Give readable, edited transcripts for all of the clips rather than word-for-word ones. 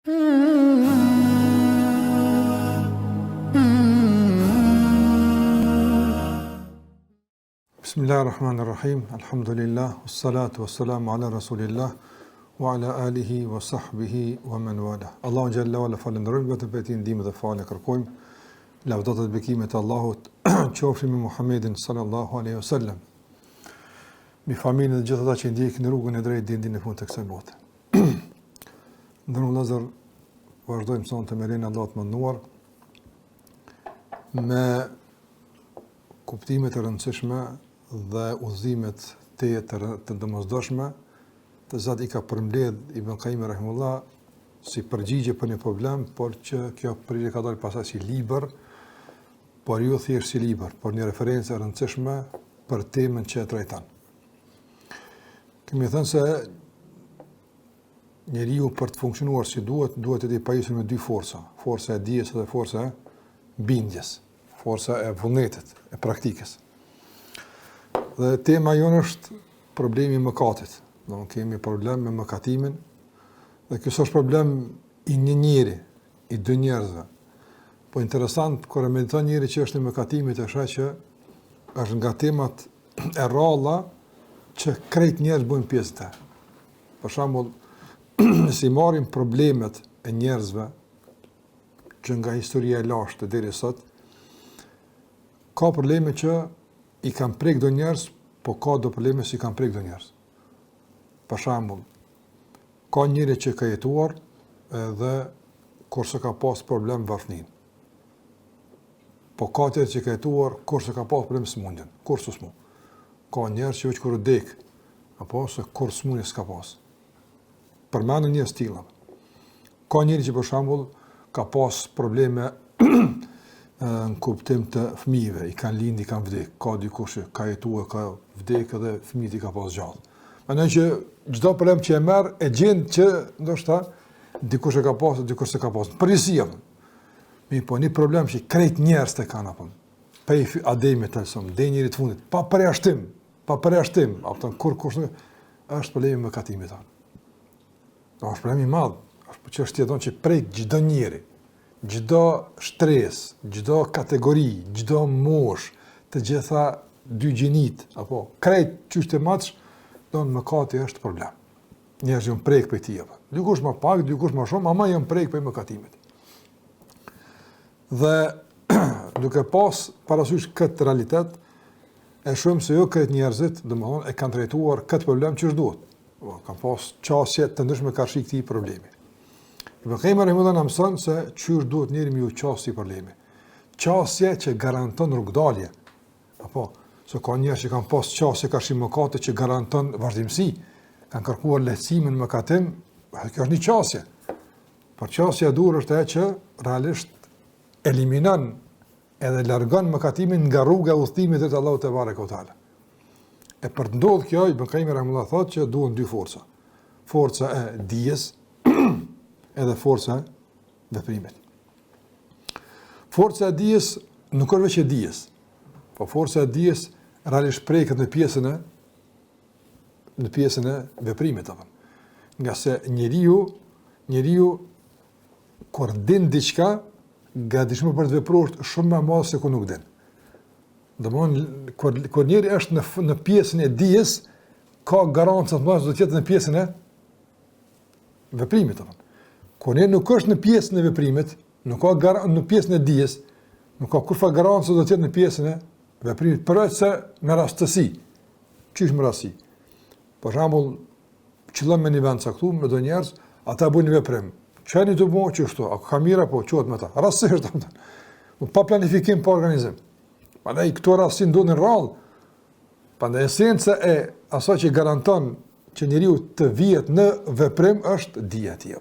Bismillahirrahmanirrahim. Alhamdulillah, wassalatu wassalamu ala rasulillah wa ala alihi wa sahbihi wa man wala. Allahu xhalla wala falenderojmë vetëm për këtë ndihmë dhe falë kërkojmë. Lavdata dhe bekimet e Allahut qofshin me Muhammedin sallallahu alaihi wasallam. Mi familjen e gjithë ata që ndjekin rrugën e drejtë deri në fund të kësaj bote. Ndërkohë Lazar vazhdojmë sonte me lenin Allahut të mënduar me kuptimet e rëndësishme dhe udhëzimet të domosdoshme të zot i ka përmbledh Ibn Qayyim rahimullah si përgjigje për një problem, por që kjo përgjigje ka dalë pastaj si libër, por jo thjesht si libër, por një referencë e rëndësishme për temën që e trajton. Kemi thënë se njeriu për të funksionuar si duhet të jetë i pajisur me dy forca, forca e dijes dhe forca e bindjes, forca e vullnetit, e praktikës. Dhe tema jonë është problemi i mëkatit. Do kemi problem me mëkatimin, dhe ky është problem i një njeri, i dy njerëzve. Po interesant kur e mediton njëri që është në mëkatimit, është që është nga temat e rralla që krejt njerëz bëjnë pjesë të. Për shembull, si marrim problemet e njerëzve që nga historia e lashtë deri sot, ka probleme që i kanë prek do njerëz, po ka do probleme që i kanë prek do njerëz. Për shembull, ka njëri që ka jetuar edhe kurse ka pas problem varfnin. Po ka tjerë që ka jetuar kurse ka pas problem smundjen, kur s'mu. Ka njerëz që veç kur dek, apo se kur smundje s'ka pas. Përmendën një stilla. Ka njëri që për shembull ka pas probleme në kuptim të fëmijëve, i kanë lindë, i kanë vdek. Ka dikush që ka jetuar, ka vdek edhe fëmijët i ka pas gjallë. Mendoj që çdo problem që e merr e gjen që ndoshta dikush e ka pas, dikush s'e ka pas. Përgjithësi. Mi po një problem që krejt njerëz të kanë apo. Pej Ademit alsom, deri njëri të fundit, pa përjashtim, apo kur është problemi i mëkatimit tonë. Është problem i madh, është çështje don që prek çdo njeri, çdo stres, çdo kategori, çdo moshë, të gjitha dy gjinit apo krejt çështë match, don mëkati është problem. Njerëzit janë prek për tij apo. Dikush më pak, dikush më shumë, ama janë prek për mëkatimit. Dhe duke pas parasysh këtë realitet, e shohim se jo këtë njerëzit, domethënë e kanë trajtuar këtë problem ç'është duhet. Kanë pas çështje të ndryshme karshi këtij problemi. Ibn Qayyim rahimahullah na mëson se ç'është duhet njëri me u çasti problemi. Çësje që garanton rrugdalje. Apo se ka njerëz që kanë pas çësje karshi mëkate që garanton vazhdimsi, kanë kërkuar lehtësimin në mëkatim, kjo është një çësje. Por çësja e dur është ajo që realisht eliminon edhe largon mëkatimin nga rruga e udhëtimit të Allahut te bareka u taala. E për të ndodhur kjo, Ibn Qayyim rahimahullah thotë që duhen dy forca. Forca e dijes edhe forca e veprimit. Forca e dijes nuk është veç e dijes, po forca e dijes realisht preket në pjesën e veprimit apo. Nga se njeriu kur din diçka, gatishmë për të vepruar shumë më madh se kur nuk din. Domthonë kur njeri është në pjesën e dijes, ka garancë të mëdha do të jetë në pjesën e veprimit apo. Kur njeri nuk është në pjesën e veprimit, nuk ka në pjesën e dijes, nuk ka kurrë garancë do të jetë në pjesën e veprimit, përveçse me rastësi. Çish me rastësi. Për shembull, qëllon me një vend caktuar me do njerëz, ata bëjnë veprim. Çani të bëjë çështo, a ka mira po quhet me ta. Rastësisht ata. Pa planifikim, pa organizim. Prandaj këto rasti ndodhin rrallë. Prandaj esenca e asaj që garanton që njeriu të vihet në veprim është dija e tij.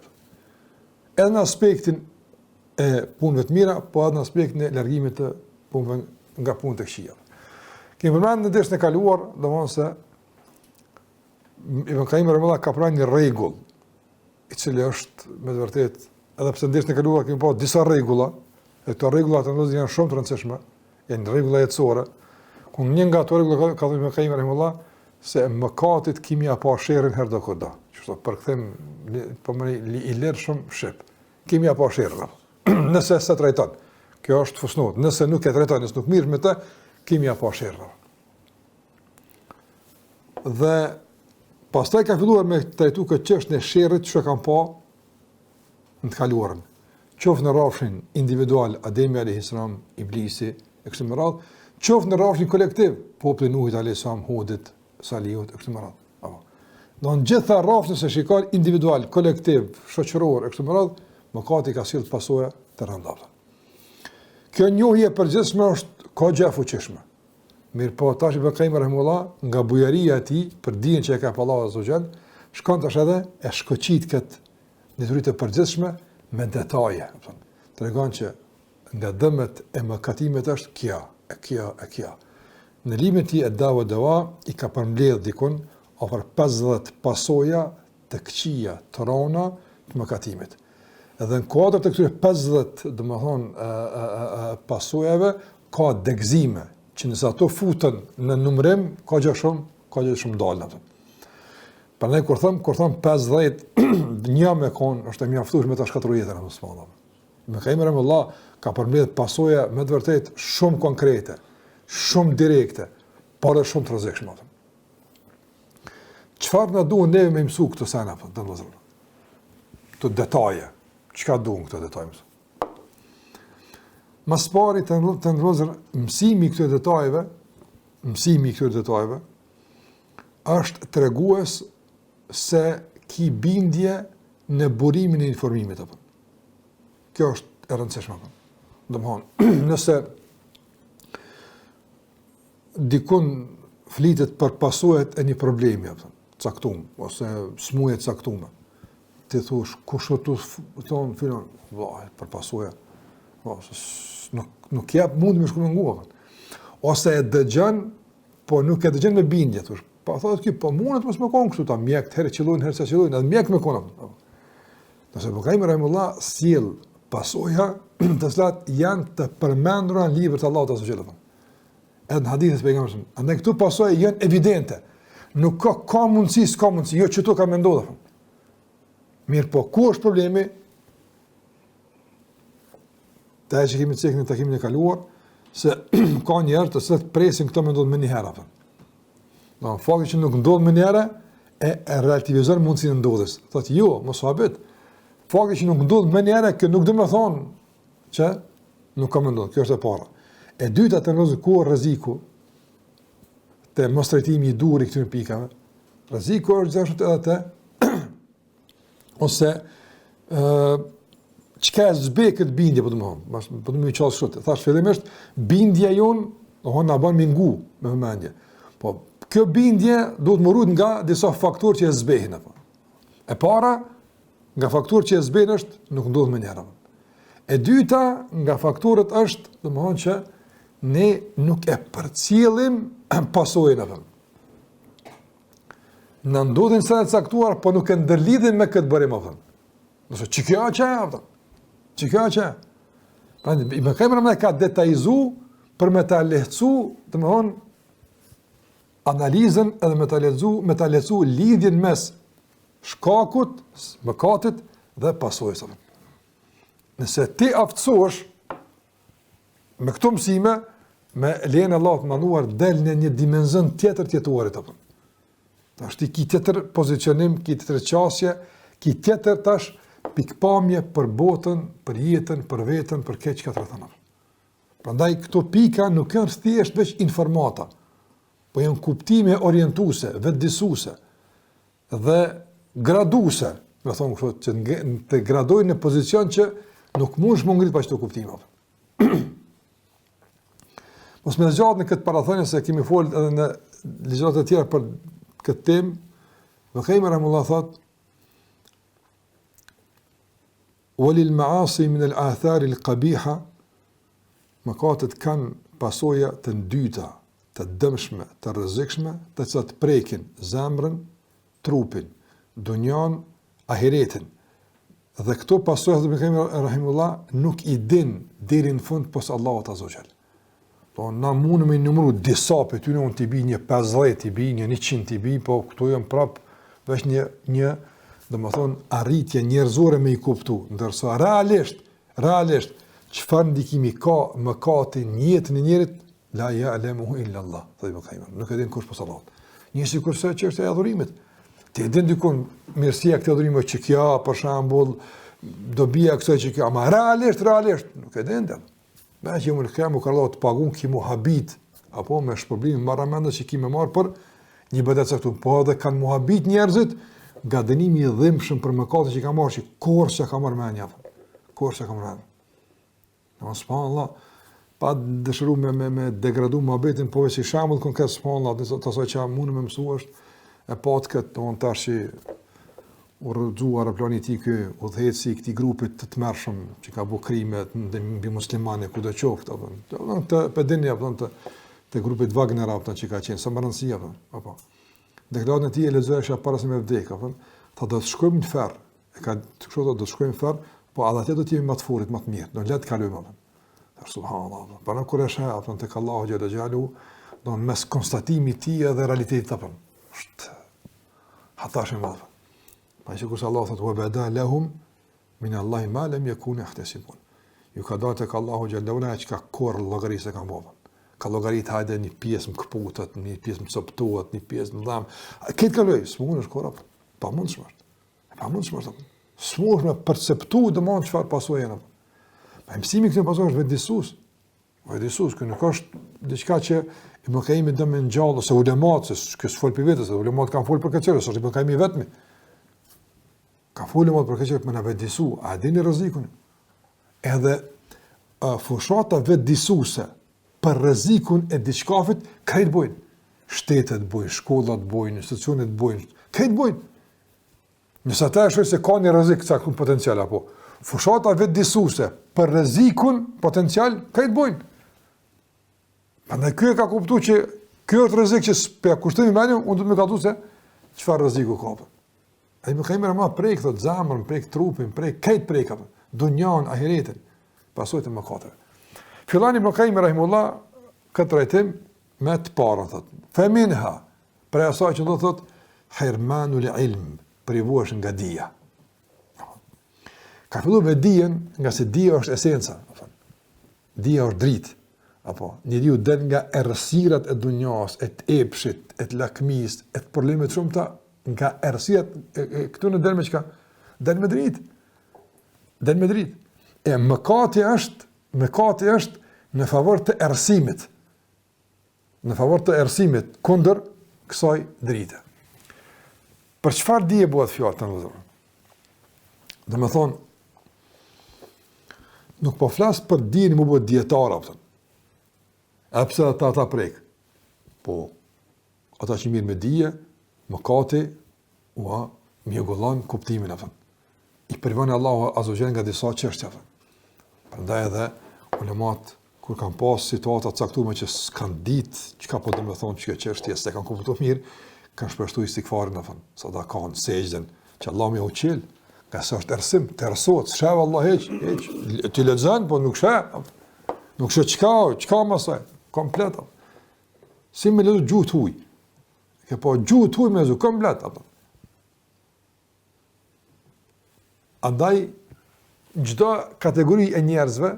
Edhe në aspektin e punëve të mira, po edhe në aspektin e largimit të punëve nga punët e këqija. Kemi përmendur në dersën e kaluar, domosdoshmë se Ibn Qayyim rahimahullah ka pranë një rregull, i cili është me të vërtetë, edhe pse në dersën e kaluar kemi pasur disa rregulla, dhe këto rregulla të ndodhin janë shumë të rëndësishme, janë rregulla jetësore, ku një nga ato rregulla ka thënë Ibn Qayyim rahimahullah se mëkatit kimi apo sherrin herë do kudo. Kështu përkthim po më i lër shumë shep. kemi apo shirrë. Nëse se trajton. Kjo është fusnot. Nëse nuk e trajton, nëse nuk mirë me të, kemi apo shirrë. Dhe pastaj ka filluar me trajtu këtë çështën e shirrit që kanë pa në të kaluarën. Qoftë në rrafshin individual, Ademi alayhis salam, Iblisi, e kështu me radhë, qoftë në rrafshin kolektiv, populli Nuhit alayhis salam, Hudit, Salihut, e kështu me radhë. Në gjitha rrafshin se shikon individual, kolektiv, shoqëror, e kështu me radhë, mëkati ka sjellë pasojë të rëndata. Kjo njohje e përgjithshme është kogja e fuqishme. Mirë po, tash Ibn Qayyim rahimahullah, nga bujaria e tij për dijen që e ka pa Allahu azza wa jall, shkon tash edhe e shkoqit këtë detyritë të përgjithshme me detaje. Tregon që nga dëmet e mëkatimet është kjo. Në librin e tij Dawa i ka përmbledh dikun afër 50 pasoja të këqija, të rona të mëkatimit. Edhe në kuadër të këtyre 50, domethënë pasojave ka degëzime që nëse ato futen në numërim ka gjë shumë dalë. Prandaj kur them 50, një me kon është e mjaftueshme me ta shkatërruar jetën e muslimanëve. Me kaimë Allah ka përmbledh pasoja me të vërtetë shumë konkrete, shumë direkte, por edhe shumë të rrezikshme. Çfarë na duhen neve me mësu këto sana apo domosdoshmë? Këto detaje. Çka duhen këto detaje? Mas pari të ndrozër mësimi këto detajeve, është tregues se ki bindje në burimin e informimit apo. Kjo është e rëndësishme apo. Domthonë, nëse dikun flitet për pasojat e një problemi apo, caktuar ose smuje të caktuar. Ti thosh kush do të thon filon, vallai, për pasoja. Nuk jep mund me shkruan ngua. Ose e dëgjon, po nuk e dëgjon me bindje, thosh. Po thotë ky po mundet mos më kon kështu ta mjek herë qellojnë, herë sa qellojnë, edhe mjek me kon. Nëse Ibn Qayyim rahimahullah sjell pasoja të cilat janë të përmendura në librin e Allahut azza wa jalla. Edhe në hadithe të pejgamberit. Andaj këtu pasoja janë evidente. Nuk ka mundësi, s'ka mundësi, jo çto ka menduar. Mirë po, ku është problemi? Ta që kemi cekë në takimin e kaluar, se ka njerë të sëtë presin këto me ndodhë me njëherë. Në fakti që nuk ndodhë me njëherë, e relativizon mundësin ndodhës. Thotë, jo, mos habet. Fakti që nuk ndodhë me njëherë, kjo nuk dhe me thonë që nuk ka me ndodhë. Kjo është e para. E dyta të nëzë ku rreziku të mos trajtimi i dur i këtyre pikave. Rreziku është gjithashtu edhe të ose çka zbe këtë bindje, po të më qallë shut. Thash fillimisht bindja jon, na bën me ngu me vëmendje. Po kjo bindje duhet më rrit nga disa faktorë që e zbehin apo. E para nga faktorët që e zbehin është nuk ndodh më njëherë. E dyta nga faktorët është, domethënë që ne nuk e përcjellim pasojën apo. Në ndodhin sa të caktuar, po nuk e ndërlidhin me këtë bërim apo. Nëse çka apo. Çka? Prandaj Ibn Qayyim ka detajzu për me ta lehtësu, domethënë analizën edhe me ta lehtësu lidhjen mes shkakut, mëkatit dhe pasojës. Nëse ti aftësohesh me këto mësime, me lejen e Allahut të manduar del në një dimension tjetër të jetuarit apo. Tash ti ki tjetër pozicionim, ki tjetër qasje, ki tjetër tash pikpamje për botën, për jetën, për veten, për këtë që ka të rrethon. Prandaj këto pika nuk janë thjesht veç informata, po janë kuptime orientuese, vetëdijsuese dhe graduese, do thonë kështu, që të gradojnë në pozicion që nuk mundesh më ngrit pa çdo kuptim. Mos më zgjat në këtë parathënie se kemi folur edhe në ligjërat e tjera për këtë temë. Ibn Qayyim rahimahullah thotë وللمعاصي من الآثار القبيحة mëkatet kanë pasoja të ndyta, të dëmshme, të rrezikshme, të cilat prekin zemrën, trupin, dunjan, ahiretin. Dhe këto pasoja të Ibn Qayyim rahimahullah nuk i din deri në fund pos Allahut azza wa jall. Po na mundëm i numëru disa për ty në t'i bi një 50, t'i bi një 100, t'i bi, po këto janë prap veç një domethënë arritje njerëzore me I kuptu, ndërsa realisht çfarë ndikimi ka mëkati në jetën e njerit, la ya'lamuhu illa Allah. Nuk e din kush pas Allahut. Njësi kurse çështja e adhurimit. Ti e din dikun mirësia këtë adhurime që kjo, për shembull, dobia kësaj që kjo, ama realisht nuk e din dhe. Me që më lëkëm u ka Allah të pagun kimu habit, apo me shpërblimin marramendës që kime marë për një ibadet caktuar, po edhe kanë muhabit njerëzit nga dënimi I dhimbshëm për mëkatet që ka marrë, që korse ka marrë mendja. Korse ka marrë mendja. Subhanallah, pa dëshiru me degradu muhabetin, po si shembull konkret subhanallah, të asaj që mundë me mësu është e patë këtë, domthonë tash që u rrëzuar aeroplani I tij ky udhëheci I këtij grupit të tmerrshëm që ka bu krime mbi muslimanë kudo qoftë, apo të pedini apo të grupit Wagner apo që ka qenë sa më rëndësi apo. Deklaratën e tij e lexoesha para se me vdek, apo tha do të shkojmë në ferr. E ka thotë do të shkojmë në ferr, po edhe atë do të jemi më të fortë, më të mirë. Do le të kalojmë apo. Subhanallah. Para kur është apo tek Allahu xhalla xhalu, do mes konstatimit I tij edhe realitetit apo. Është hatash e madh. Pa që kusë Allah thëtë, وَبَدَا لَهُمْ مِنَ اللَّهِ مَا لَمْ يَكُونَ يَحْتَسِبُونَ. Ju ka datë e ka Allahu Gjallawna që ka korë llogarisë e ka mbovën. Ka llogaritë hajde një pjesë më këputat, një pjesë më coptuat, një pjesë më dhamë. Këtë ka lojë, së mund është korë, pa mund shmërë. Pa mund shmërë. Së mund është me perceptu dhe mund qëfar pasojën. Pa mësimi këtë pasojën është vedisus. Vedisus, kë nuk është diçka që Ibn Qayyim dhe me në gjallë, ose ulemat, se kësë folë për vetës, ulemat kanë folë për këtë qërë, së Ibn Qayyim vetëmi. Ka folë më për këtë që me në vedisu, a dini rrezikun. Edhe fushata vedisuse për rrezikun e diçkafit, krejt bojnë. Shtetet bojnë, shkollat bojnë, institucionet bojnë, krejt bojnë. Nëse ata e shohin se ka një rrezik caktuar potencial apo fushata vedisuse për rrezikun potencial, krejt bojnë. Prandaj ky e ka kuptuar që ky është rrezik që pe kushtimi më unë do të më kallëzu se çfarë rreziku ka. Ai më ka më prek thot zamrën, prek trupin, prek këtë prek apo dunjan, ahiretin, pasojë të mëkateve. Fillani Ibn Qayyim rahimullah këtë trajtim me të parën thot. Faminha, për asaj që do thot hirmanul ilm, privohesh nga dija. Ka filluar me dijen, nga se dija është esenca, apo. Dija është dritë, apo njeriu del nga errësirat e dunjas, e të epshit, e të lakmis, e të problemeve të shumta nga errësirat këtu në del me çka? Del me dritë. Del me dritë. E mëkati është në favor të errësimit. Në favor të errësimit kundër kësaj drite. Për çfarë dije bëhet fjalë tani? Domethënë nuk po flas për dijen më bëhet dietar apo. A pse ata prek? Po ata që mirë me dije, mëkati ua mjegullon kuptimin apo. I privon Allahu azza wa jalla nga disa çështje apo. Prandaj edhe ulemat kur kanë pas situata të caktuara që s'kan ditë çka po do të thonë çka çështje s'e kanë kuptuar mirë, kanë shpeshtuar istighfarin apo. Sadakan, sejdën, që Allah më uçil, ka sa është ersim, të ersohet, shah Allah hiç, ti lexon po nuk shah. Nuk shah çka më sa, komplet. Si më lexo gjuhë huaj. Që po gjuhë huaj më zu komplet apo. Andaj çdo kategori e njerëzve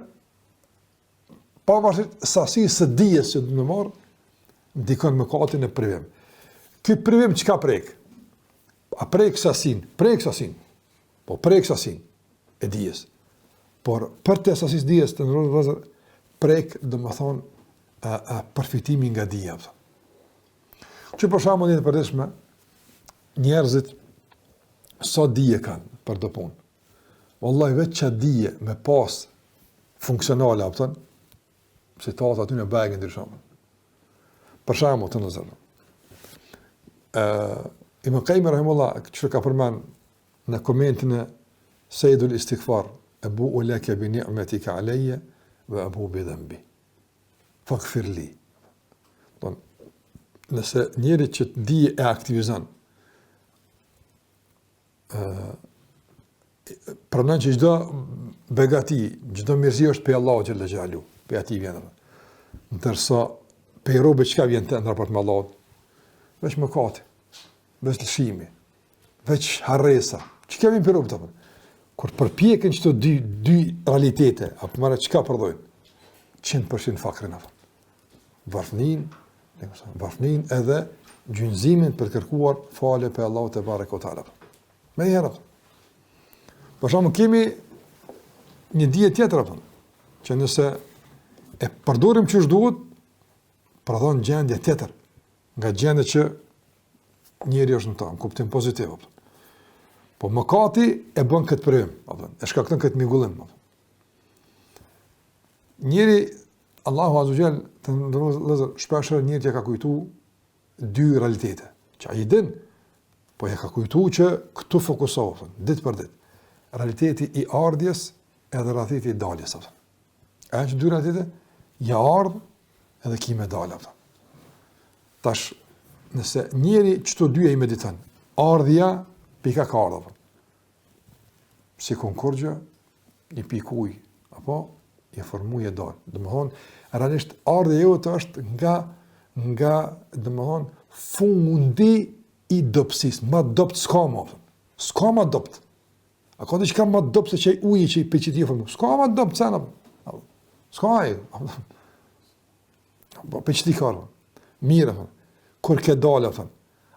pavarësisht sasisë së dijes që do të marr, ndikon mëkatin e privim. Ky privim çka prek? A prek sasin? Prek sasin. Po prek sasin e dijes. Por për të sasisë dijes të ndrohet prek, domethënë përfitimi nga dija. Që për shembull në përditshme njerëzit sa dije kanë për do punë. Wallahi vetë që dije me pas funksionale apo situata aty në bagë ndryshon. Për shembull të nëzërë. Ibn Qayyim rahimahullah që ka përmend në komentin e Sayyidul Istighfar, Abu ulaka bi ni'matika alayya wa abu bi dhanbi. Faghfir li. Don nëse njëri që dije e aktivizon pranon që çdo begati, çdo mirësi është pe Allahu xhalla xhalu, pe atij vjen. Ndërsa pe robe çka vjen në raport me Allahut, veç mëkati, veç lëshimi, veç harresa, Që kemi për rrugë, kur përpjekën që të dy realitete, apo marrë çka përdojnë? 100% fakrin apo. Varfnin edhe gjynëzimin për kërkuar falje për Allahu te barekuhu teala. Me herë. Për shkakun kemi një dije tjetër apo, që nëse e përdorim çu duhet, prodhon gjendje tjetër, nga gjendja që njeriu është në ta, në kuptim pozitiv apo. Po mëkati e bën këtë prim, e shkakton këtë migullim. Njëri, Allahu Azza wa Jall, të ndërrozë, shpeshherë njëri që ka kujtu dy realitete, që ai din, po ja ka kujtu që këtu fokusohet, ditë për ditë. Realiteti i ardhjes edhe realiteti i daljes. A që dy realitete? Ja ardh edhe ki me dalë. Tash, nëse njëri çto dy e i mediton, ardhja pika ka ardhë, si konkurgja, një pikuj, apo, i formuj e dalë. Dhe më thonë, realisht, ardhja jo të është nga dhe më thonë, fundi i dopsis, ma dopt s'ka ma dopt. A ka të që ka ma dopt se që i uji që i për që ti formu, s'ka ma dopt cena, s'ka e, për që ti karë, mire, kur ke dalë,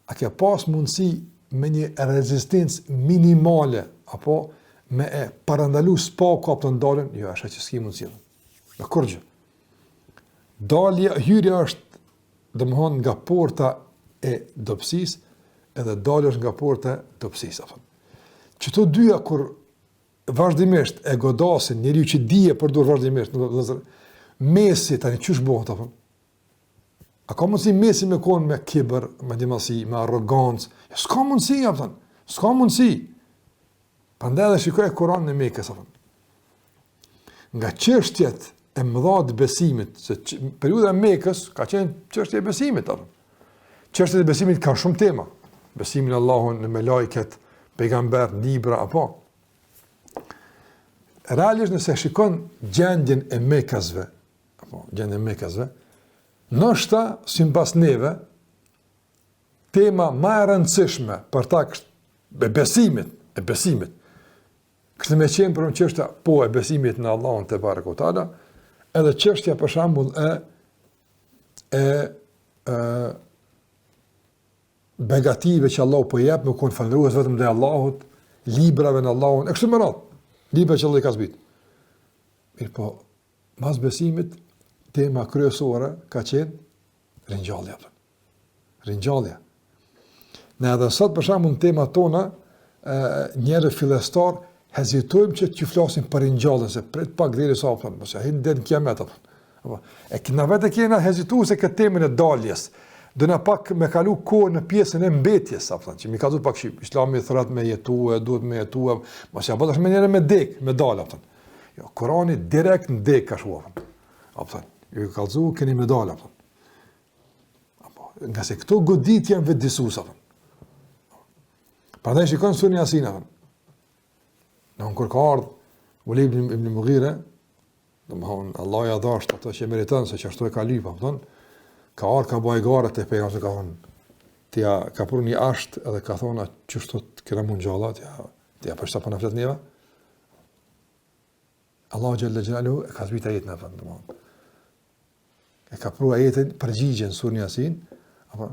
a ke pas mundësi me një rezistencë minimale, apo me e parandalu s'pa të ndalën, jo, është që s'ki mundësi. Në kurgjë. Hyrja është, domethënë, nga porta e dopsis, edhe dalja është nga porta e dopsis. Qëto dyja, kur vazhdimisht e godasin, njeriu që dije përdur vazhdimisht, mesi, tani qysh bëhet, a ka mundësi mesi me konë me kibër, me dimasi, me arrogancë? S'ka mundësi, s'ka mundësi. Prandaj edhe shikoj Kur'anin e Mekës. Nga çështjet e mëdha të besimit, se periudha e Mekës ka qenë çështje e besimit. Çështjet e besimit kanë shumë tema. Besimi në Allahun, në melajket, pejgamber, libra, apo. Realisht nëse shikon gjendjen e Mekasve, nështë si mbas neve, tema ma e rëndësishme për ta kështë e besimit, kështë me qenë për në qështja po e besimit në Allahun te barekuhu teala, edhe qështja për shembull e begative që Allahu po jep, me konë falërues vetëm dhe Allahut, librave në Allahun, e kështë më radhë, libra që Allah i ka zbit. Mirë po, mas besimit, tema kryesore ka qenë ringjallja. Ringjallja. Ne edhe sot për shembull në tema tona, njerëz fillestar hezitojmë që t'ju flasim për ringjalljen, se prit pak deri sa apo mos e hin deri në kiamet apo. E kena vetë kena hezituar se këtë temën e daljes. Do na pak me kalu kohë në pjesën e mbetjes, apo që mi ka dhënë pak shqip. Islami thotë me jetuar, duhet me jetuar, mos ja bësh më njëherë me dek, me dal apo. Jo, Kurani direkt në dek ka shuar. Apo ju kallzu keni medalë apo. Nga se këto goditje janë vetë disues apo. Prandaj shikon surën Yasin apo. Në kur ka ardhur Walid ibn Mughira, domthon Allah ja dashur ato që meriton se çashtu e ka lyp apo. Ka ardhur ka bëj garë te pejgamberi ka thonë tia ka pruni asht edhe ka thonë çështu kena mund gjallat ja për sa po na flet neva. Allah xhalla xhelalu ka zbrit ajetin apo domthon. E ka pru ajetin përgjigjen surën Yasin, apo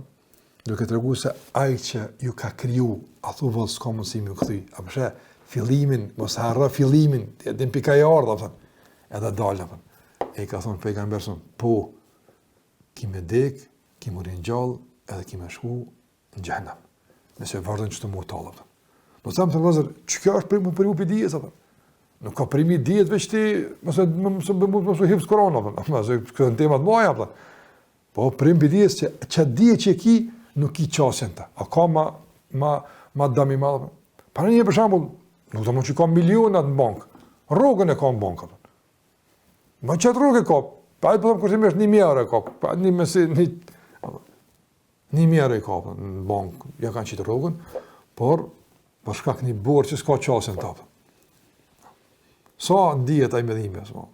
duke treguar se ai që ju ka kriju, a thu vëll s'ka mundësi më kthy, apo she fillimin, mos harro fillimin, edhe pika e ardha, apo edhe dal apo. E ka thonë pejgamberi po kimë dek, kimë ringjall, edhe kimë shku në xhenem. Nëse vardhën çto më tallë. Do të them të vëzër, ç'kjo është për ju dijes apo? Nuk ka primi dijet veç ti, mos u hip korona apo, mos e këto tema të mëdha apo. Po prim dijes që dije që ki nuk i çosën ta. A ka ma dami madh. Para një për shembull, nuk do të mund të ka miliona në bank. Rrogën e ka në bank apo. Ma çet rrogë ka. Pa i them kurrëmisht 1000 euro ka. Pa 1000 euro ka në bank. Ja kanë qitë rrogën, por për shkak një borxhi s'ka çosën ta. Sa ndihet ai mëdhimi apo?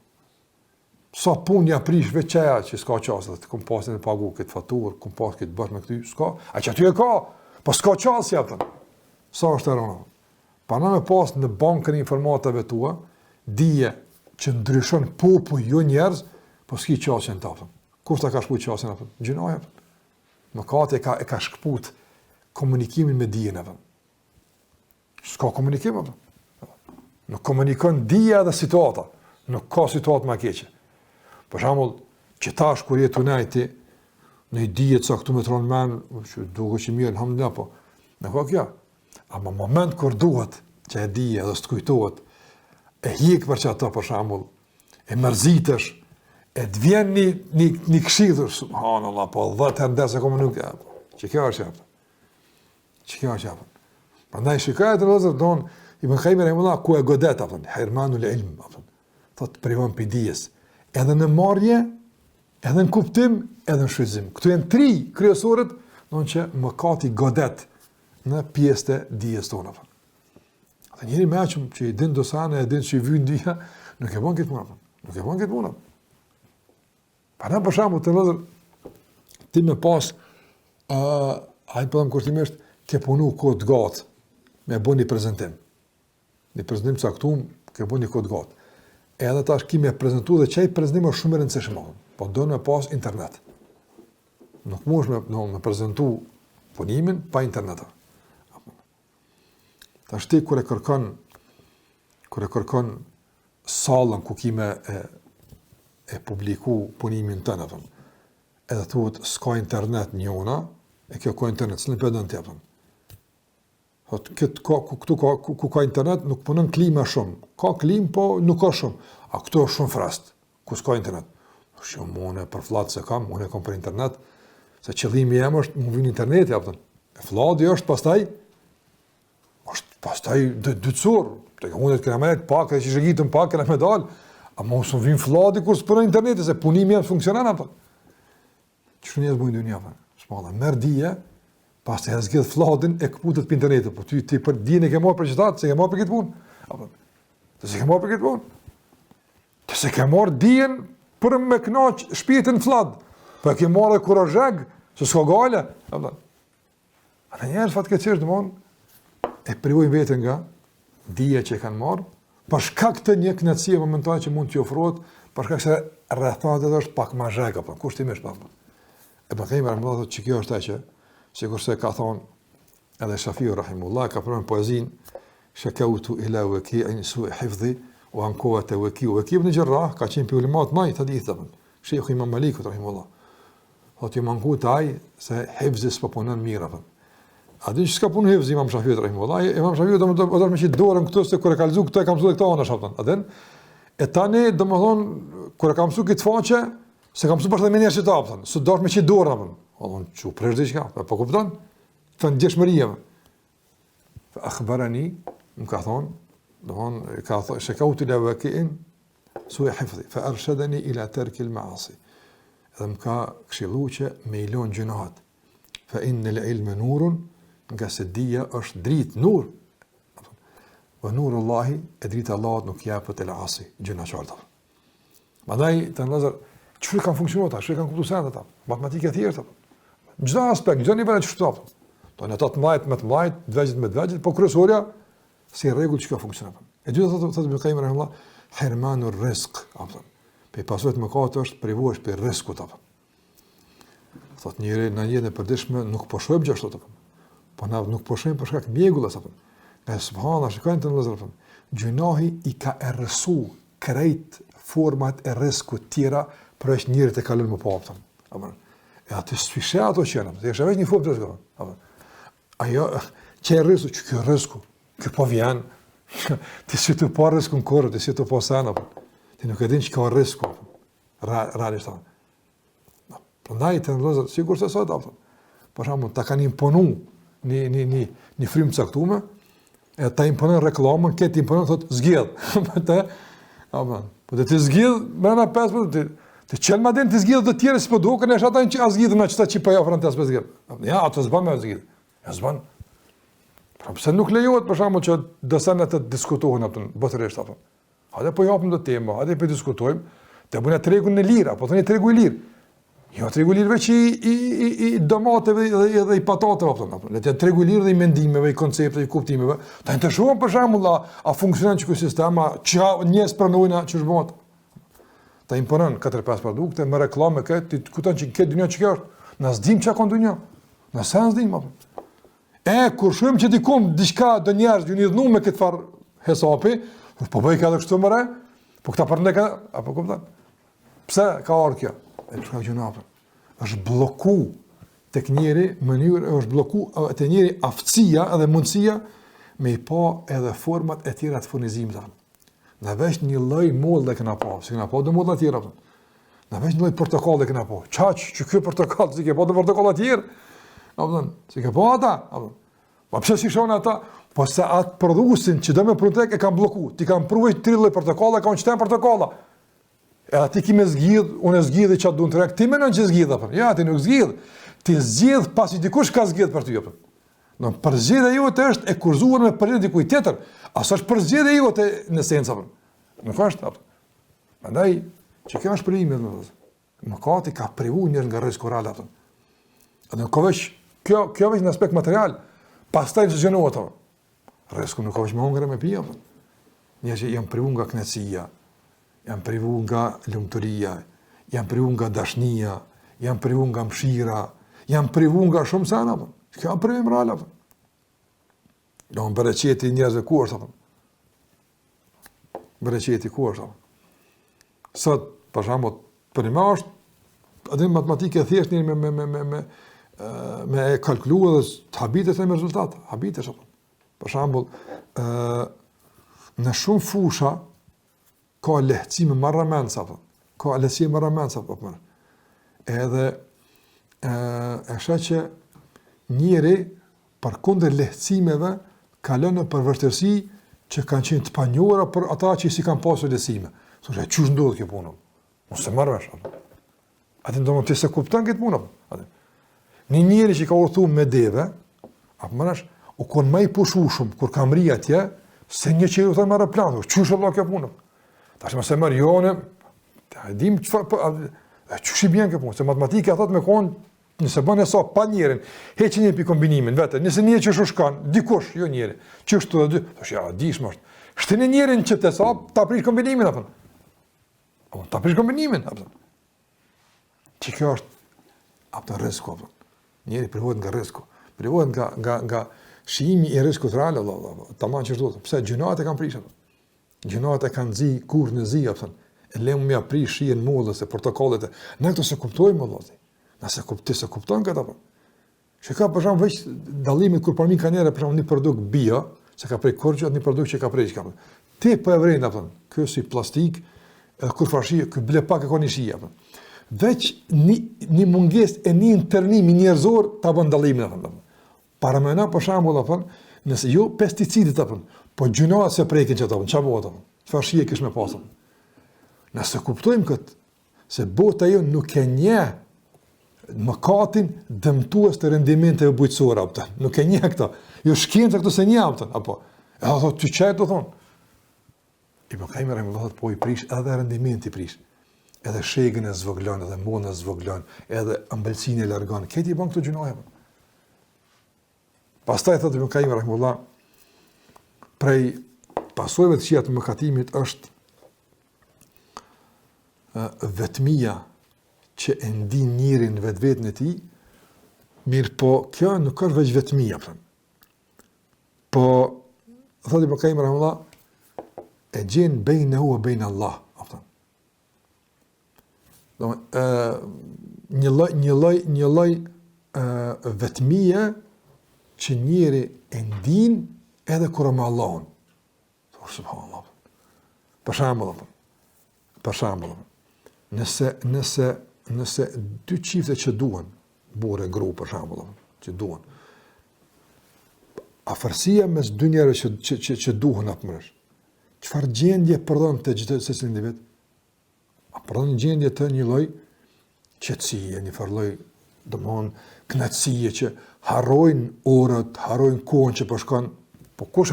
Sa punja prish veçaja që s'ka çastë të kompostin e pagu këtë faturë, kompost këtë bësh me këty, s'ka. A që aty e ka? Po s'ka çastë atë. Sa është rënë? Para me pas në bankën e informatave tua, dije që ndryshon popull, jo njerëz, po s'ki qasjen të apëm. Kur ta ka shku qasjen apëm? Gjinoja apëm. Mëkati e ka shkput komunikimin me dijen apëm. S'ka komunikim apëm. Nuk komunikon dija dhe situata. Nuk ka situatë ma keqe. Për shembull, që tash kur je tunajti, në i dije të saktu me tronë men, që duke që mirë, alhamdulillah, po, në ka kja. Ama moment kur duhet që e dije dhe së të kujtohet, e hjek për që ato për shembull, e mërzitesh, e të vjen një këshidhur, subhanallah, po 10 herë ndër se komunikoj. Që kjo është japë. Që kjo është japë. Prandaj shikojë të vëllezër don Ibn Qayyim rahimahullah ku e godet apo hirmanul ilm apo thot privon për dijes. Edhe në marrje, edhe në kuptim, edhe në shfrytëzim. Këto janë 3 kryesorët, don që mëkati godet në pjesën e dijes tona. Atë njëri më aq që i din dosane, e din që i vjen dia, nuk e bën këtë punë. Nuk e bën këtë punë. Para për shembull të vëllezër ti më pas ai po kurtimisht ke punu kod gat me bën një prezantim. Një prezantim caktuar, ke bën një kod gat. Edhe tash kimi e prezantu dhe çaj prezantim është shumë i rëndësishëm. Po do në pas internet. Nuk mund me prezantu punimin pa internet. Tash ti kur e kërkon sallën ku kime e publiku punimin tënë, edhe thuhet s'ka internet njona, e kjo ka internet, s'në përdojnë të japën. Ku ka internet, nuk punën klima shumë. Ka klim, po nuk ka shumë. A këto është shumë frast, ku s'ka internet. Shumë, une për flatë se kam, une kam për internet, se qëllimi jem është më vinë internet, japën. E flatë është pastaj dytësor. Të unë të këna menet pak, e që shëgjitën pak, këna me dalë, a mos më vinë flatë kur s'për internet, se punimi jem funksionan, apën. Që njësë bujnë dy një, apën. Shmalla, merë dhije, pas të zgjedh fladin e këputet për internetit, po ty për dijen e ke marrë për qëtatë, se ke marrë për këtë punë. Të se ke marrë për këtë punë. Të se ke marrë dijen për me knaq shpirtin flad, për ke marrë dhe kurajeg, se s'ka gale. A në njerës fatkeqësisht domthon e privojnë vetën nga dija që e kanë marrë, për shkak të një kënaqësie momentane që mund t'i ofrohet, për shkak se rrethanat është pak më zheg apo kushtimisht apo. E pa kemi rëmbëllë që kjo është që sikurse ka thonë edhe Shafiu rahimullah, ka përmen poezinë shakautu ila waki'in su'i hifdhi wa an quwwati waki'u në Jarrah, ka qenë për ulemat më i hadithëve. Sheikh Imam Malik rahimullah. Thotë manku taj se hifzi s'po punon mirë apo. A din që s'ka punë hifzi Imam Shafiu rahimullah. Imam Shafiu do të më qit dorën këtu se kur e ka lexuar këto e kam mësuar këto ana shaptan. A din? E tani domethën kur e kam mësuar këtë faqe, se kam mësuar për të mënyrë të hapën. S'u dosh me qit dorën apo. Allon çu presh diçka, po kupton? Të ndjeshmëria. Fa akhbarani, më ka thonë, domthon ka thonë shakautu ila waki'in su'i hifdhi fa arshadani ila tarki al-ma'asi. Edhe më ka këshilluar që me ilon gjunat. Fa inna al-ilma nurun, nga se dija është dritë, nur. Wa nurullahi, e drita Allahut nuk japet el-asi, gjuna qarta. Mandaj të nëzër, çfarë kanë funksionuar, çfarë kanë kuptuar sendet ata? Matematikë e thjeshtë. Çdo aspekt, çdo nivel të shtopt. Do në 18 me 18, 20 me 20, po kryesorja si rregull që ka funksionuar. E dyta thotë Ibn Qayyim rahimahullah, hirmanur rizq, apo. Pe pasojat mëkat është privohesh për rrezikut apo. Thotë njëri në jetën e përditshme nuk po shohim gjë ashtu apo. Po na nuk po shohim për shkak mjegullas apo. Ne subhanallahu shikojnë të nëzërën. Gjunahi i ka errësu krejt format e rrezikut tjera për është njëri të kalon më papëtën. E atë sfishe ato qenëm, të jeshtë veç një formë të rrezikut. Ajo, që e rrezikut, që kjo rreziku, kjo po vjen, ti si të po rrezikun kërë, ti si të po sen, ti nuk e din që ka rreziku, realisht. Prandaj të nëzërën, sigur se sot, për shembull, ta kanë imponu një frymë caktuar, e ta imponon reklamën, këtë imponon, thot, zgjedh. Po të zgjedh, mërëna 5 minutë, të qenë ma den të zgjedh dhe tjere, si po duke, në shatajnë që a zgjedh me qëta që pa jafrën të aspe zgjedh. Ja, ato zban me zgjedh. Ja, zban. Pra, pëse nuk lejohet, për shembull që dësenet të diskutohen, botërisht, hajde po japëm dhe tema, hajde po diskutojmë, të bëjnë tregun në lirë, apo të një tregu i lirë. Jo tregu lirë veç i domateve dhe i patateve, apo. Le të tregu lirë dhe i mendimeve, i koncepteve, i kuptimeve. Ta të shohim për shembull a funksionon ky sistem, që njerëz pranojnë ç'është bëhet. Ta imponon 4-5 produkte me reklamë ti kupton që këtë dynjë ç'ka është. Na s'dim çka ka dynjë. Na sa s'dim apo. Kur shohim që dikum diçka do njerëz ju lidhnu me këtë far hesapi, po bëj ka kështu më re, po këta përndeka apo kupton. Pse ka ardhur kjo? E çka gjëna është bloku tek njeri mënyrë, është bloku te njeri aftësia edhe mundësia me i pa edhe format e tjera të furnizimit. Na vesh një lloj molle kena pa, si kena pa do molle të tjera. Na vesh një lloj portokalle kena pa. Çaq që ky portokall si ke pa do portokalla të tjerë. Apo si ke pa ata? Apo. Po pse si shon ata? Po sa atë prodhuesin që do me prutek e kanë bloku. Ti kanë pruvaj 3 lloj portokalla, kanë çtem portokalla. E ati ki me zgjidh, unë e zgjidh i qatë du në të rek, ti menon që zgjidh, apër. Ja, ti nuk zgjidh. Ti zgjidh pasi dikush ka zgjidh për ty, apër. No, përzgjedhja jote është e kurzuar me përzgjedhje dikuj tjetër. Asa është përzgjedhja jote në esencë, apër. Nuk është, apër. Prandaj, që kjo është privimi, mëkati ka privu njërë nga rrezik oral, apër. Edhe nuk veç, kjo veç në aspekt material, pastaj në zgjenohet, apër. Rreziku nuk ka veç me hongre me pija, apër. Një që jam privu nga knetësia, jam privu nga lumturia, jam privu nga dashnia, jam privu nga mshira, jam privu nga shumë sana, apë. Kjo jam privim real, apë. Do në bereqeti njerëzve ku është, apë. Bereqeti ku është, apë. Sot, për shembull, për një është, adin matematike e thjesht njëri me e kalkulu edhe të habitet e me rezultat. Habitet, apë. Për shembull, në shumë fusha, ka lehtësime marramendsa, apo. Ka lehtësime marramendsa, apo. Edhe e shë që njeri përkundër lehtësimeve kalon në përvërtërsi që kanë qenë të panjohura për ata që si kanë pasur lehtësime. Thoshte, çu ndodh kjo punë? Mos e marr vesh, apo. Atë ndonë ti se kupton këtë punë, apo. Një njeri që ka urthu me deve, apo mërash, u kon më i pushushëm kur ka mri atje, se një që u thon marrë plan, çu është kjo punë? Tash më se marr jone, dim çfarë, çuçi bien kjo punë, se matematika thot me kon, nëse bën e sa pa njerin, heqë një pi kombinimin vetë, nëse një që shushkan, dikush, jo njeri, që është të dy, thosh ja, dish më është, shtini njerin që të sa, ta prish kombinimin, apën. Ta prish kombinimin, apën. Që kjo është, apën rreziku, apën. Njeri privohet nga rreziku, privohet nga shihimi i rrezikut real, tamam që është, pse gjunat e kanë prish, apën. Gjunat e kanë zi, kur në zi, apën. E lemu me aprish shien mollës e portokallet e, ne këto se kuptojmë, vëllai. Nëse se kupton këtë apo. Që ka për shembull veç dallimin kur përmi ka njëra për shembull një produkt bio, se ka prej korçë atë një produkt që ka prej çka. Ti po e vren apo. Ky si plastik, edhe kur fashi, ky ble pak e ka një shi apo. Veç një mungesë e një internimi njerëzor ta bën dallimin apo. Para më na për shembull apo, nëse jo pesticidit apo, po gjunat se prekin çato, çfarë bëhet apo? Çfarë shije kish me pasur? Nëse kuptojmë këtë, se bota jo nuk e njeh mëkatin dëmtues të rendimenteve bujqësore, apëta. Nuk e njeh këta. Jo shkenca këto se njeh, apëta. Apo, e da thot, që qajtë do thonë? Ibn Qayyim rahimahullahu po i prish, edhe rendimenti prish. Edhe shegën e zvoglon, edhe mollën e zvoglon, edhe ëmbëlsinë e largon. Këti i bën këto gjunoje. Pastaj thot Ibn Qayyim rahimahullahu, prej pasojave të këqija të mëkatimit është vetmia që e ndin njërin vetën e tij, mirë po kjo nuk është veç vetmia, po thotë Ibn Qayyim rahimahullah, e gjen bejnehu e bejne Allah, një lloj vetmia që njëri e ndin edhe kur me Allahun. Subhanallah. Për shembull, nëse dy çifte që duan, burrë e gru për shembull, që duan, afërsia mes dy njerëzve që duhen apo mësh. Çfarë gjendje përdon të çdo secili individ? Përdon një gjendje të një lloj qetësie, një farë domthon kënaqësie që harrojnë orët, harrojnë kohën që po shkon. Po kush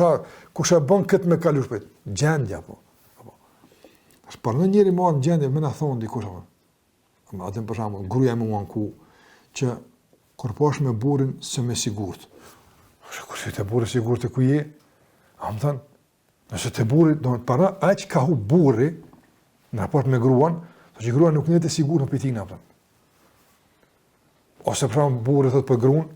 e bën këtë me kalu shpejt? Gjendja po. Por në njëri marrë në gjendje, me në thonë dikush, Atë për shembull, gruaja më anku që kur posh me burrin se me sigurt. Kur si të burri sigurt ku je? Am thënë, nëse të burri do të para aq ka hu burri në raport me gruan, do që grua nuk njëtë e sigurt në pitin apo. Ose për shembull burri thot për gruan,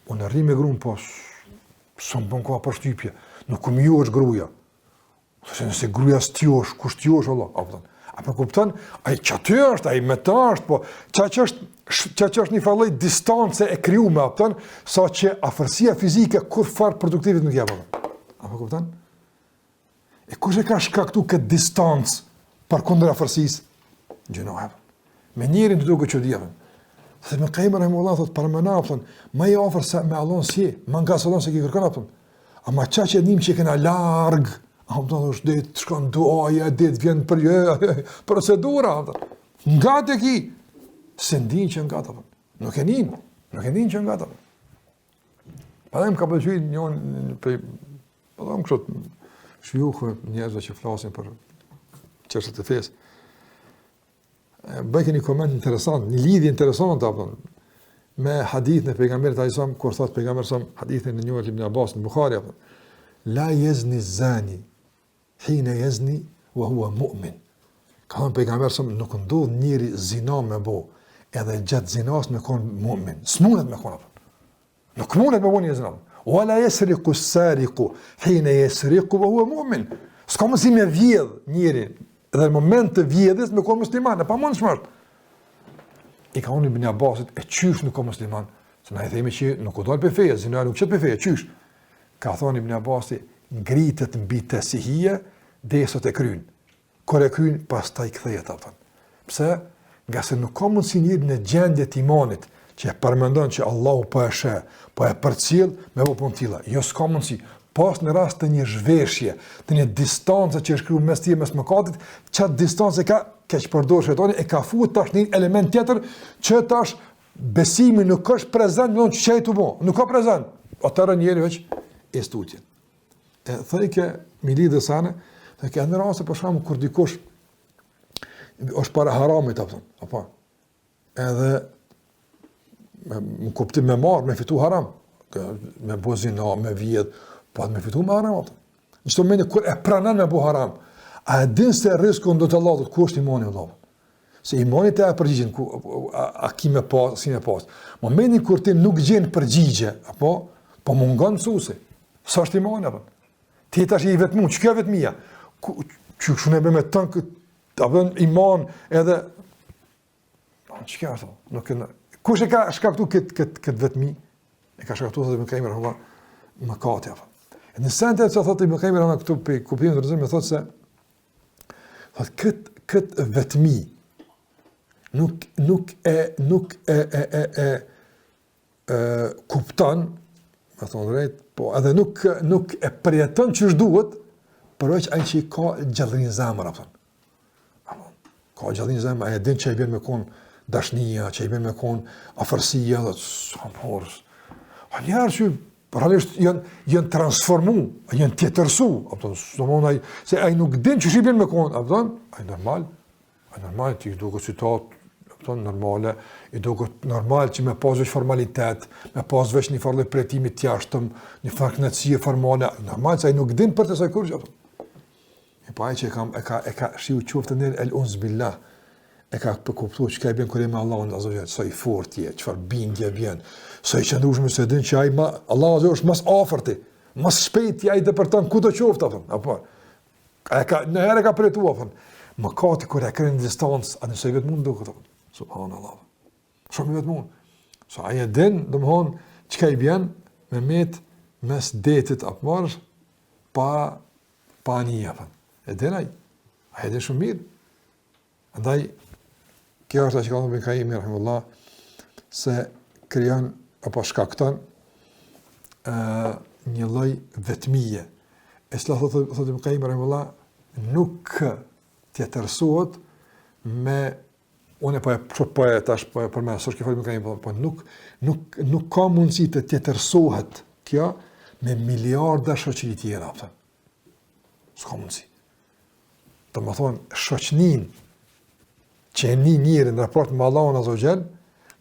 unë rri me gruan po s'm bën koha për shtypje. Nuk më ju është gruaja. Ose nëse gruaja stjosh, ku stjosh Allah, apo thon. Apo kupton, ai çaty është, ai me ta është, po çka është një fallë distance e krijuar, apo thon, saqë afërsia fizike kur far produktivit nuk jap. Apo kupton? E kush e ka shkaktuar këtë distancë përkundër afërsisë? Gjinoha. Me njërin të duket që diam. Se me Qaim rahimullah thot para mëna thon, më i afër se me Allahun si, më nga Allahun se ki kërkon apo. Ama çka dim që kena larg. Apo është det shkon duaja, det vjen për procedura. Nga te ki se ndin që nga ta. Nuk e nin që nga ta. Padem ka pëlqyer njëon për padem kështu shjuh njerëz që flasin për çështjet e fesë. Bëjë një koment interesant, një lidhje interesante apo me hadithin e pejgamberit ajsam kur thot pejgamberi sa hadithin e njohur Ibn Abbas në Buhari apo la yazni zani hina yazni wa huwa mu'min. Ka thënë pejgamberi sa nuk ndodh njëri zina me bë, edhe gjatë zinas me kon mu'min. S'mundet me kon apo. Nuk mundet me bëni zina. Wala yasriqu as-sariqu hina yasriqu wa huwa mu'min. S'ka mundsi me vjedh njëri edhe në moment të vjedhjes me kon musliman, pa mund shmart. I ka unë Ibn Abbasit e qysh nuk ka musliman, se na i themi që nuk u dal për feje, zina nuk qet për feje, qysh. Ka thonë Ibn Abbasi, ngritet mbi të sihije, derisa të kryen. Kur e kryen, pastaj kthehet atë. Pse? Nga se nuk ka mundsi njëri në gjendje të imanit që e përmendon që Allahu po e sheh, po e përcjell me punë tilla. Jo s'ka mundsi. Pas në rast të një zhveshje, të një distancë që është krijuar mes tij mes mëkatit, çat distancë ka keq përdor shetani e ka futur tash një element tjetër që tash besimi nuk është prezant, nuk çaj të bë, nuk ka prezant. Atëra njëri veç e studjen. E thoj që mi lidhë sana, se që në raste për shkakun kur dikush është para haramit apo edhe me kuptim me marr, me fitu haram, me bozina, me vjedh, po me fitu me haram ato. Në çdo moment kur e pranon me bu haram, a e din se rrezikun do të Allahut ku është imani vëllai? Se imani të përgjigjen ku a ki me pas, si me pas. Momentin kur ti nuk gjen përgjigje, apo po mungon mësuesi. Sa është imani apo? Ti tash i vetëm, çka vetmia? Çu shune me ton apo iman edhe çka ato? Nuk kush e ka shkaktuar kët vetmi? E ka shkaktuar edhe me Qaim rahimullah mëkati apo. Në sentet që thotë Ibn Qaim rahimullah këtu pe kupimin e rrezikut thotë se thotë kët vetmi nuk e kupton, më thonë drejt, po edhe nuk e përjeton ç'është duhet, përveç ai që ka gjallërinë zemër apo. Ka gjallërinë zemër, ai din ç'ai bën me kon dashnia, ç'ai bën me kon afërsia, apo. Njerëz që realisht janë transformu, janë tjetërsu, apo domthonjë se ai nuk din ç'shi bën me kon, apo ai normal ti duket citat, apo normale, i duket normal që me pas veç formalitet, me pas veç një farë pretimi të jashtëm, një farë kënaqësie formale, normal se ai nuk din për të sa kurrë apo. E pa ai që e ka shiu qoftë në el uns billah. E ka kuptuar çka i bën kur me Allahun azza wa jall, sa i fortë je, çfarë bindje vjen, sa i qëndrueshëm se din që ai Allahu azza është më afërti, më shpejt ai depërton kudo qoftë apo. Në herë ka përjetuar apo. Mëkati kur e kërën distancë, atë se vetë mund duket apo. Subhanallahu. Shumë vetë mund. Sa ai e din, domthon çka i bën me mes detit apo marr pa anja apo. E din ai. Ai dhe shumë mirë. Andaj kjo është që ka thënë Qaim rahimullah se krijon apo shkakton një lloj vetmie. Islam thotë Qaim rahimullah nuk tjetërsohet me unë po e tash po për më sosh që folëm Qaim po nuk ka mundësi të tjetërsohet kjo me miliarda shoqëri tjera apo. S'ka mundësi. Domethënë shoqënin që e një njëri në raport me Allahun Azza wa Jall,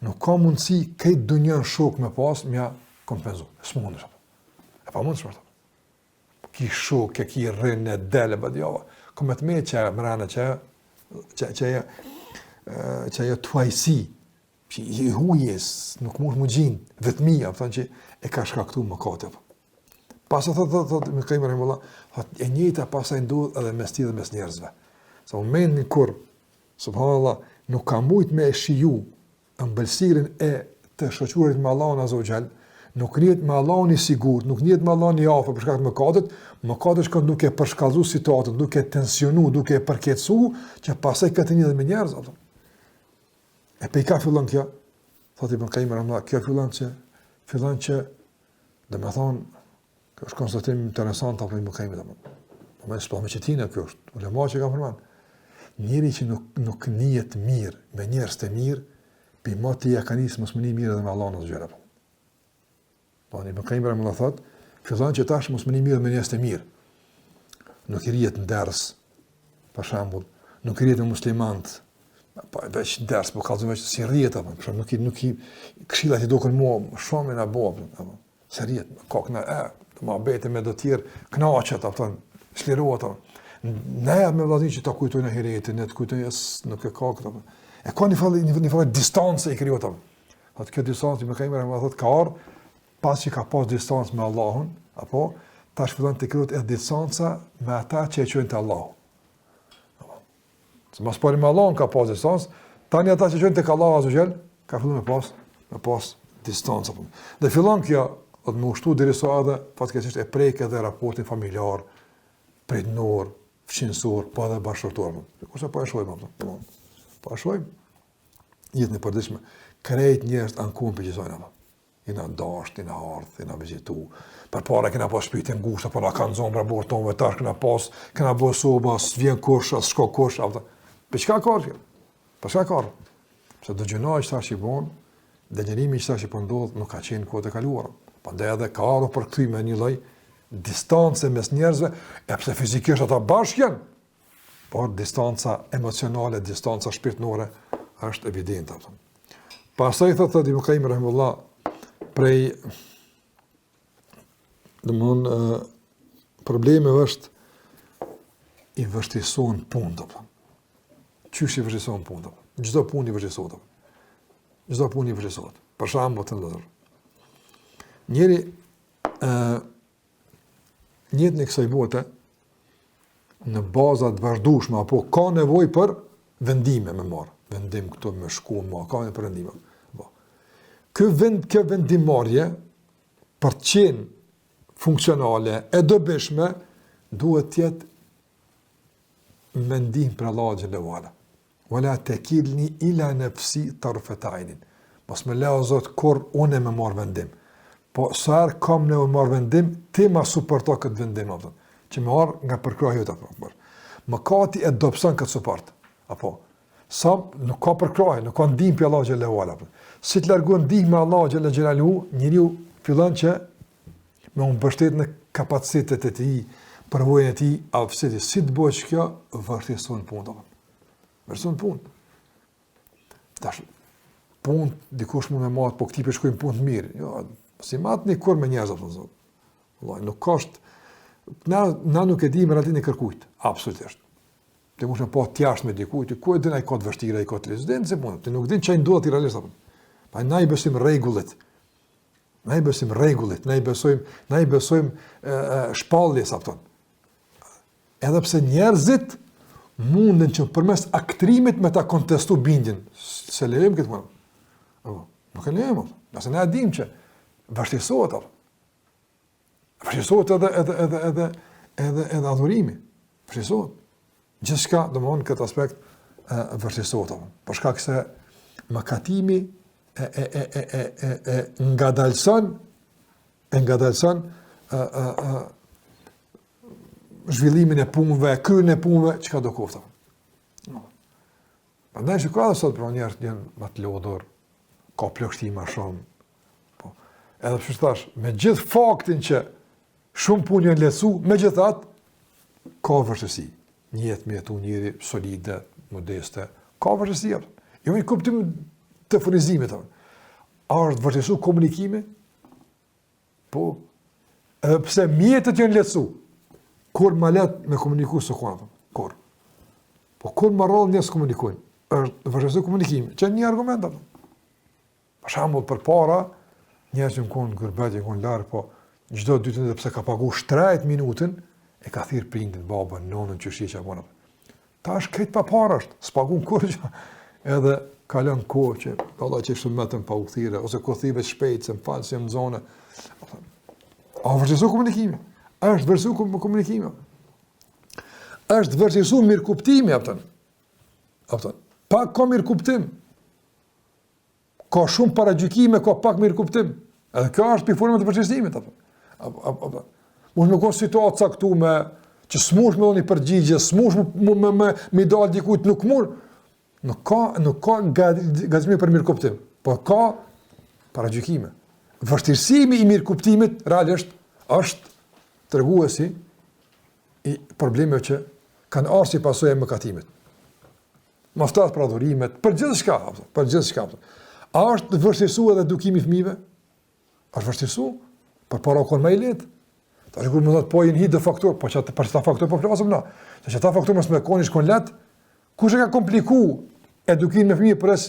nuk ka mundësi këtë dunjën shok me pas mja kompenzu. Së mundësh ato. E pa mundësh ato. Ki shok, ki rrinë, dele, badjava. Këmë të me që mërana që ajo tuajsi, që i hujes, nuk mund më gjinë, vetëmija, pëtën që e ka shkaktu më kate. Pas e thot, me kajmë rahimullah, e njëta pasaj ndodh edhe mes ti dhe mes njerëzve. Sa momentin kur, subhanallah, nuk ka mujt me e shiju ëmbëlsirin e të shoqurit me Allahun Azza wa Jall, nuk njihet me Allahun i sigurt, nuk njihet me Allahun i afër për shkak të mëkatet shkon duke përshkallëzuar situatën, duke tensionu, duke përkeçu, që pastaj këtë një dhe me njerëz apo. E pe ka fillon kjo, thotë Ibn Qayyim rahimahullah, kjo fillon që domethënë kjo është konstatim interesant apo Ibn Qayyim domethënë. Po më shpall me çetinë kjo është, ulema që ka përmend. Njëri që nuk njihet mirë me njerëz të mirë, për moti ja ka nisë mos më një mirë edhe me Allahun Azza wa Jall. Po Ibn Qayyim rahimahullah thotë, fillon që tash mos më një mirë me njerëz të mirë. Nuk i rrihet në ders, për shembull, nuk i rrihet në muslimanët. Po veç ders, po kallzon veç si rrihet apo, për shembull, nuk i këshillat i dokën mua shumë na bëv, apo. Se rrihet, kokna të më bëte me do të tjerë, kënaqet apo, shlirohet apo. Ne me vllazin që ta kujtojnë ahiretin, ne të kujtojnë nuk e ka këto. E ka një falë distancë i krijuar apo. Atë kjo distancë më kanë më thotë ka ardh pas që ka pas distancë me Allahun, apo tash fillon të krijohet edhe distanca me ata që e quajnë te Allahu. Se mos pari me Allahun ka pas distancë, tani ata që quajnë tek Allahu Azza wa Jall ka filluar me pas distancë apo. Dhe fillon kjo të më ushtu derisa edhe fatkeqësisht e prek edhe raportin familjar, pritnor, fqinësor, po edhe bashkëtorë. Kurse po e shohim apo. Po e shohim jetën e përditshme, krejt njerëz ankuan për gjithë ato. Ina dasht, ina ardh, ina vizitu. Përpara kena pas shpirtin ngushtë, po na kanë zonë raportonve tash kena pas, kena bë soba, vjen kush, shko kush, apo. Për çka ka kjo? Për çka ka? Se do gjënoj çfarë që bën, dënjerimi çfarë që po ndodh nuk ka qenë kohë të kaluara. Prandaj edhe ka ardhur për kthim me një lloj distancë mes njerëzve, e pse fizikisht ata bashkë janë, por distanca emocionale, distanca shpirtënore është evidente apo. Pastaj thotë Ibn Qayyim rahimahullah prej problemi është i vështirëson punë apo. Çysh i vështirëson punë apo. Çdo punë i vështirëson apo. Çdo punë i vështirëson. Për shembull të ndodhur. Njëri njëtë në kësaj bote, në bazat vazhdueshme, apo ka nevojë për vendime me marë. Vendim këto me shku, ka nevojë për vendime. Kjo vendimarje, për të qenë funksionale, e dobishme, duhet tjetë mendim për Allah xhallahu ala. Wala takilni ila nafsi tarfat aynin. Mos më leo Zot kur unë më marr vendim. Po sar kam në marr vendim, ti ma suporto këtë vendim apo. Që më marr nga përkrahja jote apo. Mëkati e dobson këtë suport. Apo sa nuk ka përkrahje, nuk ka ndihmë për Allah xhallahu ala. Si të largon ndihmë Allah xhallahu, njeriu fillon që me u mbështet në kapacitetet e tij, përvojën e tij, aftësitë. Si të bëj kjo, vërtetson punë. Vërtetson punë. Tash punë dikush mund të marrë, po këti për shkojnë punë të mirë. Jo, si matë një kur me njerëz apo zot. Vallai, nuk ka na nuk e di me radhën e kërkujt. Absolutisht. Ti mund të po të jashtë me dikujt, ku e din ai ka të vështirë, ai ka të lezë, din se punë. Ti nuk din çai ndodhet i realisht apo. Pa na i besim rregullit. Na i besim rregullit, na i besojmë shpalljes apo. Edhe pse njerëzit mundën që përmes aktrimit me ta kontestu bindjen, se lejmë këtë punë. Apo, nuk e lejmë. Nëse na e dim që vështirësohet apo. Vështirësohet edhe adhurimi. Vështirësohet. Gjithçka, domthonë këtë aspekt vështirësohet apo. Për shkak se mëkatimi e ngadalson zhvillimin e punëve, kryen e punëve, çka do kofta. Prandaj shikoj edhe sot për njerëz janë më të lodhur, ka plagështim më shumë. Po. Edhe pse thash, me gjithë faktin që shumë punë janë lehtësu, megjithatë ka vështirësi. Një jetë me jetu njëri solide, modeste, Ka vështirësi. Jo në kuptim të furnizimit. A është vështirësu komunikimi? Po, edhe pse mjetët janë lehtësu, kur më letë me komuniku së kuantë, kur. Po kur më rrollë njësë komunikojnë, është vështirësu komunikimi, që një argument. Për shembull, për para, njerëz që në konë gërbet, në konë larë, po çdo 2 ditë pse ka pagu 30 minutën, e ka thirr prindin, babën, nonën, qyshi që apo. Tash këtë pa para është, s'pagun kur që, edhe kalon kohë që, Allah që shumë metën pa u thire, ose ko thive shpejt, se më falë, se më zone. A vërgjësu komunikimi? Është vërgjësu komunikimi? Është vërgjësu mirë kuptimi, apëtën. Pak ka mirë kuptim. Ka shumë paragjykime, ka pak mirë kuptim. Edhe kjo është për format të vërgjësimit, apëtën. Mund me konë situatë caktume, që s'mush me do një përgjigje, s'mush me dalë dikujt, nuk mund. Nuk ka gazimi për mirë kuptim, po ka paragjykime. Vështirësimi i mirë kuptimit, realisht, është treguesi i problemeve që kanë ardhur si pasojë e mëkatimit. Mostat për adhurimet, për gjithçka. A është vështirësu edhe edukimi i fëmijëve? Është vështirësu? Për para kon më i lehtë. Tash kur më thot po jeni hidë faktor, po çata për çata faktor po flasim na. Se çata faktor mos më koni shkon lehtë. Kush e ka komplikuar edukimin e fëmijëve përës,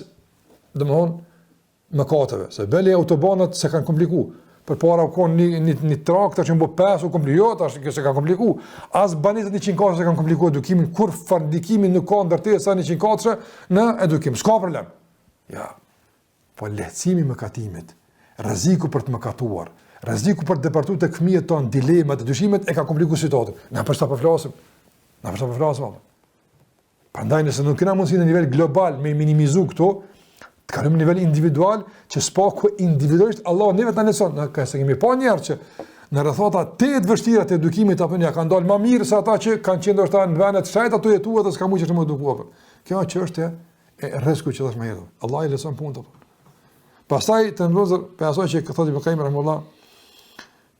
domthon, mëkateve, se beli autobanat se kanë komplikuar. Përpara kanë një traktor që mbo 5 u komplikuar, tash kjo se ka komplikuar. As banitët 100 katësh se kanë komplikuar edukimin, kur fandikimin nuk ka ndërtesa 100 katësh në edukim. S'ka problem. Ja. Po lehtësimi i mëkatimit, rreziku për të mëkatuar, rreziku për të departuar tek fëmijët tonë dilemat e dyshimet e ka komplikuar situatën. Na për sa po flasim. Prandaj nëse nuk kena mundësi në nivel global me minimizu këto, të kalojmë në nivel individual, që s'paku individualisht Allah neve ta leson, se kemi pa njerë që në rrethata të vështira të edukimit apo ja kanë dalë më mirë se ata që kanë qenë ndoshta në vende të shajta ato jetuar dhe s'ka mundësi të më edukuar. Kjo çështje e rrezikut që thash më herët. Allah i leson punën. Pastaj të ndozë për asoj që thotë Ibn Qayyim rahimahullah,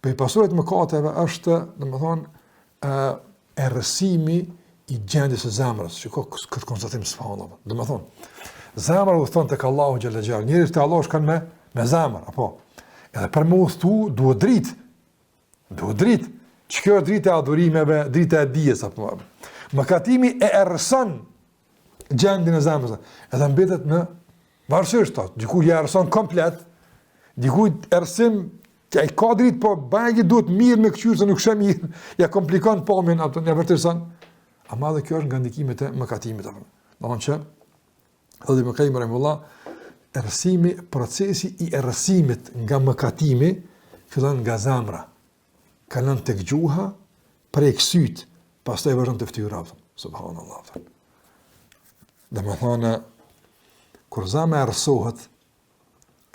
për pasojat e mëkateve është, domethënë, errësimi i gjendjes së zemrës, që këtë konstatim s'fallo. Domethënë, zemra udhton tek Allahu xhalla xhall. Njerëzit te Allahu kanë me zemër, apo. Edhe për më udhtu duhet dritë. Ç'kjo është drita e adhurimeve, drita e dijes apo. Mëkatimi e errëson gjendjen e zemrës. Edhe mbetet në varësisht, dikujt ja errëson komplet, dikujt errësim që ai ka dritë, po bajë duhet mirë me këqyrë se nuk shë mirë, ja komplikon pamjen ato, ja vërtetson. Ama dhe kjo është nga ndikimet e mëkatimit. Domthonjë që thotë Ibn Qayyim rahimahullah, errësimi, procesi i errësimit nga mëkatimi fillon nga zemra, kalon tek gjuha, prek syt, pastaj vazhdon te fytyra. Subhanallahu. Domethënë, kur zemra errësohet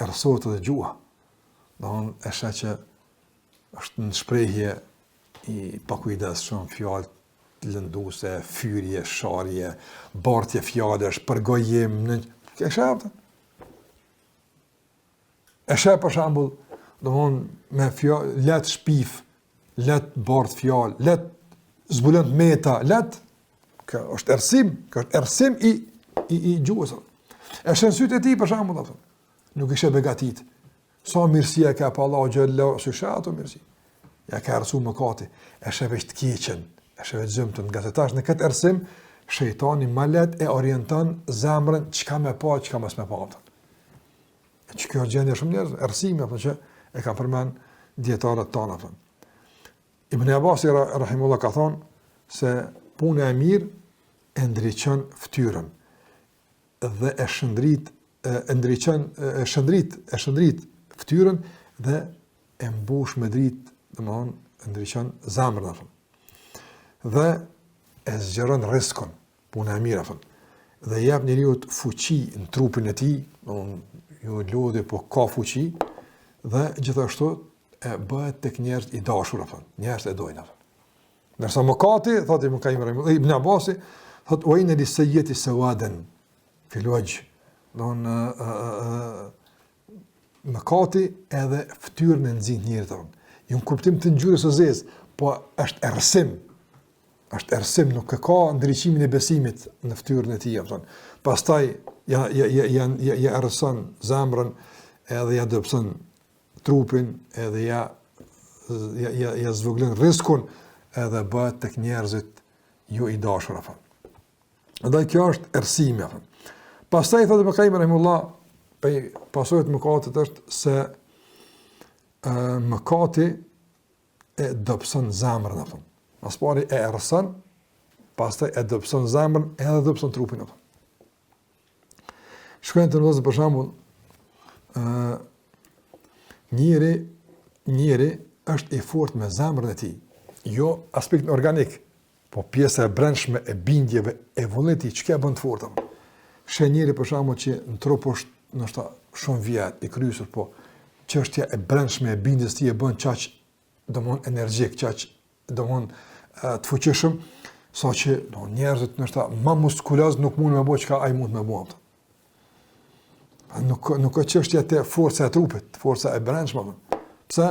edhe gjuha. Domthonë, është që është në shprehje i pakujdesshëm, fjalë lënduse, fyrje, sharje, bartje fjalesh, përgojim, e shepë. E shepë për shambull, me fjallë, let shpif, let bart fjallë, let zbulent meta, let, kjo është ersim i gjuhës. E shënsyt e ti për shambull, nuk ishe begatit. Sa mirësia ka pa Allah gjëllë, së shato mirësi. Ja ka ersu më kati, e shepë ishtë keqen, e shëve zëmëtën, nga se tash në këtë ersim, shejtani ma let e orientan zemrën qka me pa, qka mas me pa. E që kjo gjendje shumë njerëz, ersimi, që e ka përmen djetarët tana. Ibn Abbas rahimullah ka thonë se punë e mirë e ndriqën ftyrën dhe e shëndrit ftyrën dhe e mbush me dritë, domethënë e ndriqën zemrën. Dhe e zgjeron rrezikun, puna e mirë, dhe jep njeriu fuqi në trupin e tij, jo lodhi, po ka fuqi, dhe gjithashtu e bëhet tek njerëz i dashur, njerëz e dojnë. Ndërsa mëkati, thotë Ibn Qayyim, Ibn Abbas, thotë wa inna lis-sayyiati sawadan fil wajh. Mëkati edhe fytyrën e nxit njerëzit. Jo në kuptim të ngjyrës së zezë, po është errësim. është errësim, nuk ka ndriçimin e besimit në fytyrën e tij, thon. Pastaj ja errëson zemrën, edhe ja dobëson trupin, edhe ja zvogëlon rrezikun, edhe bëhet tek njerëzit jo i dashur apo. Andaj kjo është errësimi apo. Pastaj thotë Ibn Qayyim rahimullah, pasojat e mëkatit është se mëkati e dobëson zemrën apo. Aspari e errëson, pastaj e dobëson zemrën, edhe dobëson trupin apo. Shkojnë të nëzë për shambull, njëri është i fort me zemrën e tij, jo aspektin organik, po pjesa e brendshme e bindjeve e vullneti çka bën të fortë. Shë njëri për shembull që në trup është ndoshta shumë vjet i kryesur, po çështja e brendshme e bindjes tij e bën çaq domon energjik, çaq domon të fuqishëm, saqë njerëzit ndoshta më muskuloz nuk mund me bëj çka ai mund me bëj. Nuk ka çështja te forca e trupit, forca e brendshme. Pse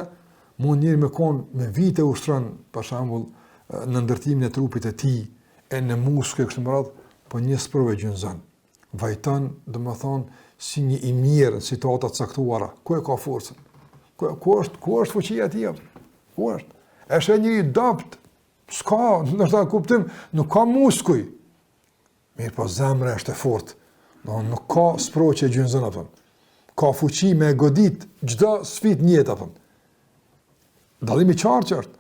mund njëri me kon me vite ushtron për shembull në ndërtimin e trupit e tij, e në muskë kështu më radh, po një sprovë gjunzon. Vajton, domethënë, si një i mirë në situata të caktuara. Ku e ka forcën? Ku është fuqia e tij? Ku është? Është një i dopt, s'ka, ndoshta kuptim, nuk ka muskuj. Mirë, po zemra është e fortë. Nuk ka sprovë që gjunzon apo. Ka fuqi me godit çdo sfidë në jetë apo. Dallimi i qartë është.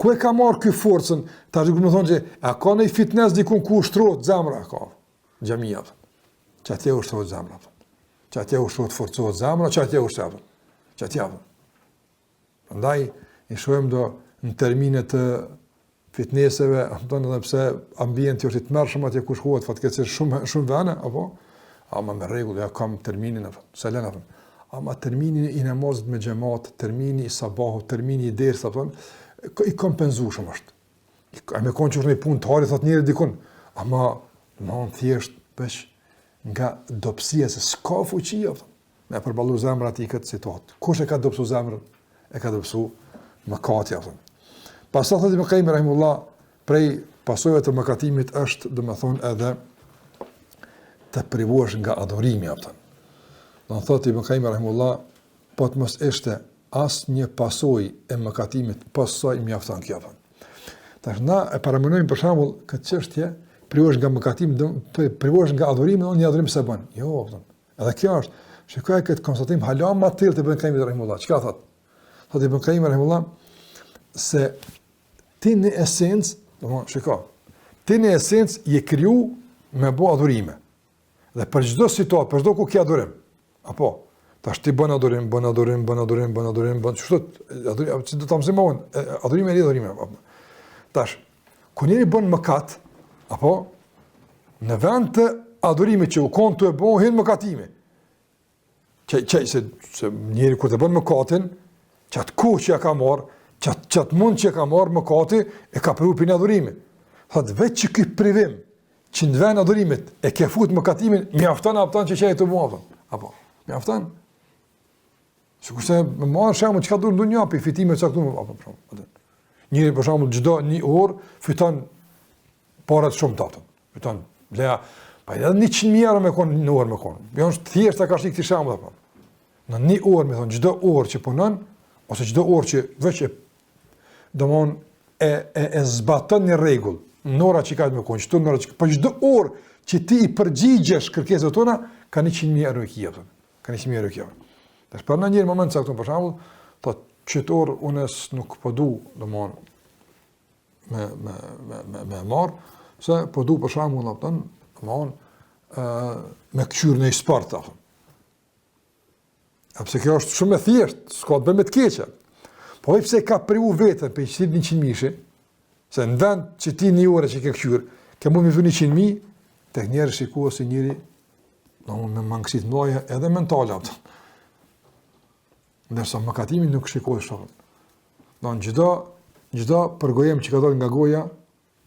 Ku e ka marrë ky forcën? Tash do të thonë që a ka një fitness diku ku ushtrohet zemra ka. Xhamia. Çatje ushtrohet zemra. Çatje ushtrohet forcohet zemra, çatje ushtrohet. Çatje. Prandaj i shohim do në termine të fitnesseve, thonë edhe pse ambienti është i tmerrshëm atje ku shkohet fatkeqësisht shumë vëna apo ama me rregull ja kam terminin apo selan apo ama terminin i namazit me xhamat, termini i sabahut, termini i dersave apo i kompenzueshëm është. Ai me konjë një punë të harë thot njëri dikun, ama non thjesht veç nga dobësia se s'ka fuqi apo me përballu zemra aty këtë situatë. Kush e ka dobësu zemrën? E ka dobësu mëkati apo. Pastaj thotë Ibn Qayyim rahimullah, prej pasojave të mëkatimit është, domethënë, edhe të privohesh nga adhurimi apo. Do thotë Ibn Qayyim rahimullah, po të mos ishte asnjë pasojë e mëkatimit, pasoj mjafton kjo apo. Tash na e paramenojmë për shembull këtë çështje, privohesh nga mëkatimi, privohesh nga adhurimi, unë adhurim se bën. Jo, apo. Edhe kjo është, shikoj këtë konstatim hala më të tillë të Ibn Qayyim rahimullah. Çka thotë? Thotë Ibn Qayyim rahimullah se ti në esencë, ti në esencë je kriju me bo adhurime. Dhe për çdo situatë, për çdo ku ke adhurim. Apo, tash ti bën adhurim, çfarë adhurim, do ta mësojmë, adhurime e adhurime. Tash, kur njëri bën mëkat, apo në vend të adhurimit që u kon të e bëhen mëkatimi. Se njëri kur të bën mëkatin, çat ku që ja ka marr, çat mund që ka marrë mëkati e ka privu për adhurimin. Thotë vetë që ky privim që në vend adhurimit e ke fut mëkatimin, mjafton që çaj të mua apo mjafton. Sikurse më marr shembull çka duhet ndonjë apo fitime të caktuar apo për shembull. Njëri për shembull çdo një orë fiton para të shumë tatën. Fiton leja pa edhe 100.000 euro me kon në orë me kon. Jo është thjesht ta ka shik ti shembull apo. Në një orë më thon çdo orë që punon ose çdo orë që veç domon e zbaton një rregull, në ora që ka të më kon, çdo në ora që po çdo orë që ti i përgjigjesh kërkesave tona, ka 100.000 euro kjo. Ka 100.000 euro kjo. Tash për në një moment caktuar për shembull, thotë çetor unë nuk po du, domon me marr, se po du për shembull domon me kqyr në sport apo. Apse kjo është shumë e thjeshtë, s'ka të bëjë me të keqja. Po pse ka privu vetën për 100.000, se në vend që ti një orë që ke kqyr, ke mund me vënë 100.000, tek njerë shikohet se njëri me mangësit mëdha edhe mentale ato. Ndërsa mëkatimi nuk shikohet shumë. Don çdo përgojem që ka dalë nga goja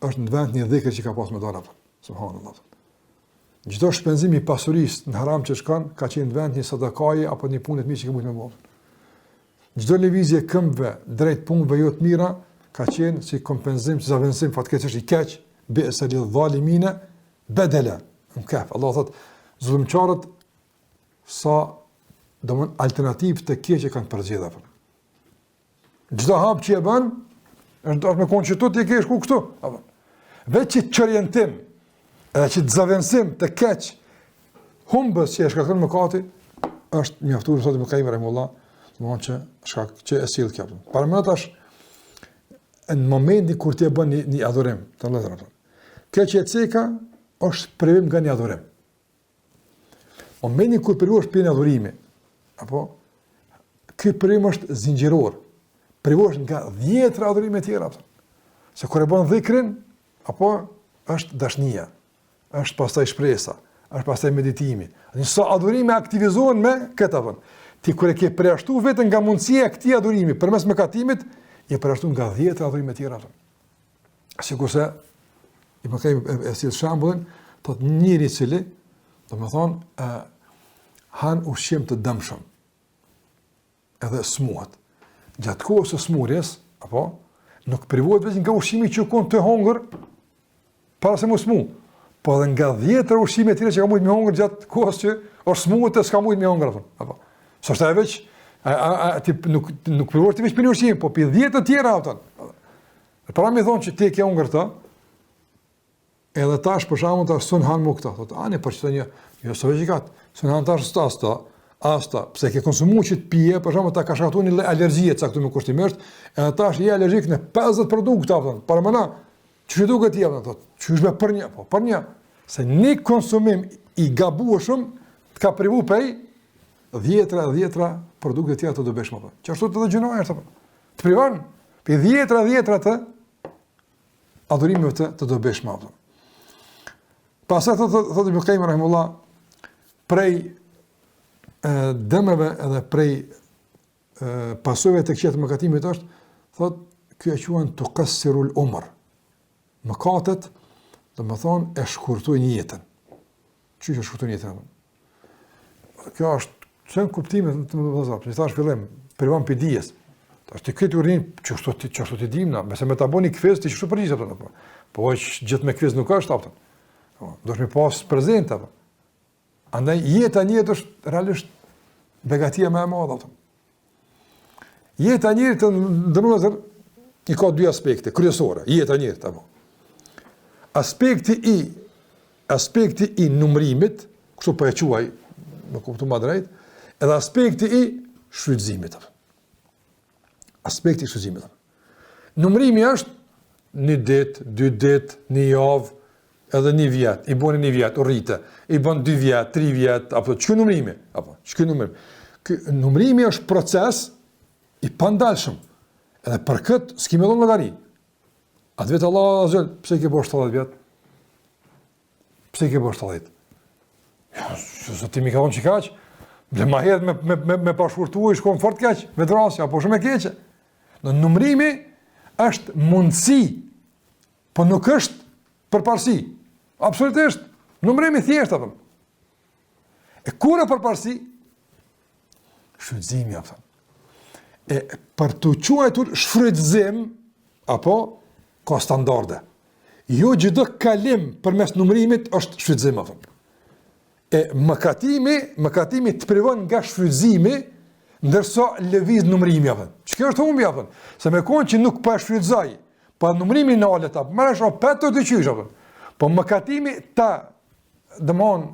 është në vend një dhikër që ka pas me dalë ato. Subhanallahu. Çdo shpenzim i pasurisë në haram që shkon ka qenë në vend një sadakaje apo një punë të mirë që ke mujtë me bëj. Çdo lëvizje këmbëve drejt punëve jo të mira ka qenë si kompenzim, si zavendësim fatkeqësisht i keq, bi'sa lidh-dhalimina badala. Në kaf, Allah thot, zullumçarët sa domon alternativë të keqe kanë përzgjedhur apo. Çdo hap që e bën, është me konë që tu ti ke shku këtu. Apo. Veç që të orientim, edhe që të zavendësim të keq humbës që e shkakton mëkati, është mjaftuar sot me Ibn Rahimullah, domthonjë që shkak që e sill kjo. Para më tash në momentin kur ti e bën një adhurim, të Allahut. Kjo që e ceka është privim nga një adhurim. Momentin kur privosh për një adhurimi, apo ky privim është zinxhiror. Privosh nga 10 adhurime tjera. Se kur e bën dhikrin, apo është dashnia, është pastaj shpresa, është pastaj meditimi. Njësa adhurime aktivizohen me këtë avën. Ti kur e ke përjashtu vetën nga mundësia e këtij adhurimi, përmes mëkatimit, je përjashtu nga 10 adhurime tjera. Sikurse i përkej e si shambullin, thot njëri cili, do me thonë, han ushqim të dëmshëm, edhe smuhat. Gjatë kohës së smurjes, apo, nuk privohet vetëm nga ushqimi që kon të hongër para se mu smu, po edhe nga 10 ushqime tjera që ka mujt me hongër gjatë kohës që është smuhet e s'ka mujt me hongër, apo. Së është e veç, nuk privohet të veç për një ushqime, po për 10 të tjera, apo. Para mi thonë që ti ke hongër ta, edhe tash për shkakun tash sun han mu këta, thotë, ani për çdo një, jo s'e veçikat, sun han tash asta, pse ke konsumuar që të pije, për shembull ta ka shkaktuar një alergji caktuar me kushtimisht, edhe tash je alergjik në 50 produkte apo, para mëna, çu duket ti apo thotë, çu është për një, po, për një, se një konsumim i gabueshëm të ka privu prej 10 produkte tjera të dobishme apo. Që ashtu të gjinoja apo. Të privon për 10 të adhurimeve të dobishme apo. Pastaj thotë Ibn Qayyim rahimullah prej dëmeve edhe prej pasojave të këqija të mëkatimit është, thotë, kjo e quhen tuqassirul umr. Mëkatet, domethënë, e shkurtojnë jetën. Çish e shkurtojnë jetën? Kjo është çën kuptime të mëdha. Si thash fillim, privon për dijes. Tash ti këtë urin çështo ti dimna, nëse më ta bëni kfez ti çu përgjigjesh apo. Po gjithë me kfez nuk është apo. Do të më pas prezant apo. Andaj jeta njët është realisht begatia me e madhe. Jeta njët të ndërnuzër i ka 2 aspekte, kryesore, jeta njët. Aspekti i numrimit, kështu po e quaj, me kuptu ma drejt, edhe aspekti i shfrytëzimit. Aspekti i shfrytëzimit. Numrimi është 1 ditë, 2 ditë, 1 javë, edhe 1 vjet, i bën 1 vjet, u rritë, i bën 2 vjet, 3 vjet, apo ç'ky numrimi, apo ç'ky numrim. Ky numrimi është proces i pandalshëm. Edhe për këtë s'ki më dhon llogari. Atë vetë Allah azh, pse ke bërë 70 vjet? Pse ke bërë 70? Ja, ti më ka thonë çikaq, dhe ma hedh me pashurtu i shkon fort keq, vetrasi apo shumë e keqe. Në numrimi është mundësi, po nuk është përparësi. Absolutisht, numrimi thjesht apo. E kura përparësi? Shfrytëzimi apo. E për të quajtur shfrytëzim apo ka standarde. Jo çdo kalim përmes numrimit është shfrytëzim apo. E mëkatimi të privon nga shfrytëzimi, ndërsa lëviz numrimi apo. Ç'kjo është humbi apo? Se me kon që nuk pa shfrytëzoj, pa numrimi në alet apo, marrësh apo të qysh apo. Po mëkatimi ta dëmon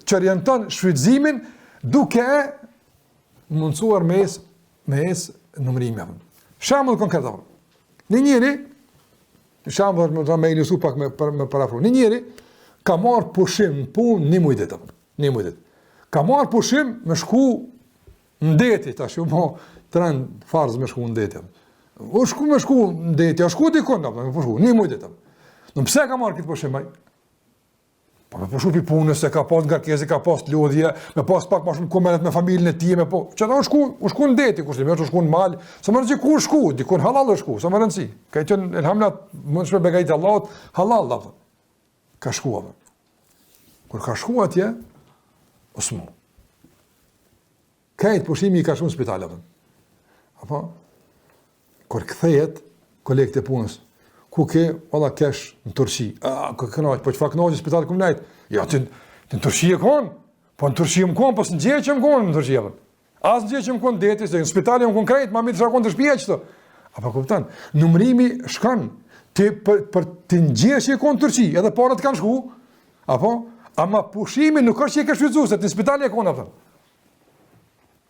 që orienton shfrytëzimin duke mundësuar mes numrimi apo. Shembull konkret apo. Në njëri, shembull me ilusu pak me parafru. Në njëri ka marr pushim në punë 1 muaj ditë apo. 1 muaj ditë. Ka marr pushim me shku në deti, tash mo tren farz me shku në deti. O shku me shku në deti, o shku dikon apo, po shku 1 muaj ditë. Në pse ka marrë këtë pushim ai? Po me pushu pi punës, se ka pas ngarkesë, ka pas lodhje, me pas pak më shumë komentet me familjen e tij, me po. Çfarë u shku në deti, kushtimisht u shku në mal, sa më rëndësi ku u shku, dikon halal u shku, sa më rëndësi. Ka qenë elhamdullah, mund të shpë begajt Allahut, halal apo. Ka shkuar. Kur ka shkuar atje, osmo. Kajt pushimi i ka shumë në spital apo. Apo kur kthehet kolegët e punës. Ku ke, valla kesh në Turqi. Ku kënaq, po çfarë kënaqë spital kum lejt? Ja ti në Turqi e kon. Po në Turqi më kon, po në gjeçë më kon në Turqi apo. As në gjeçë më kon deti, se në spital jam konkret, më mirë sa kon të shtëpia çto. Apo kupton? Numërimi shkon ti për të ngjesh e kon në Turqi, edhe parat kanë shku. Apo, ama pushimi nuk është që e ke shfrytzuar, se në spital e kon apo.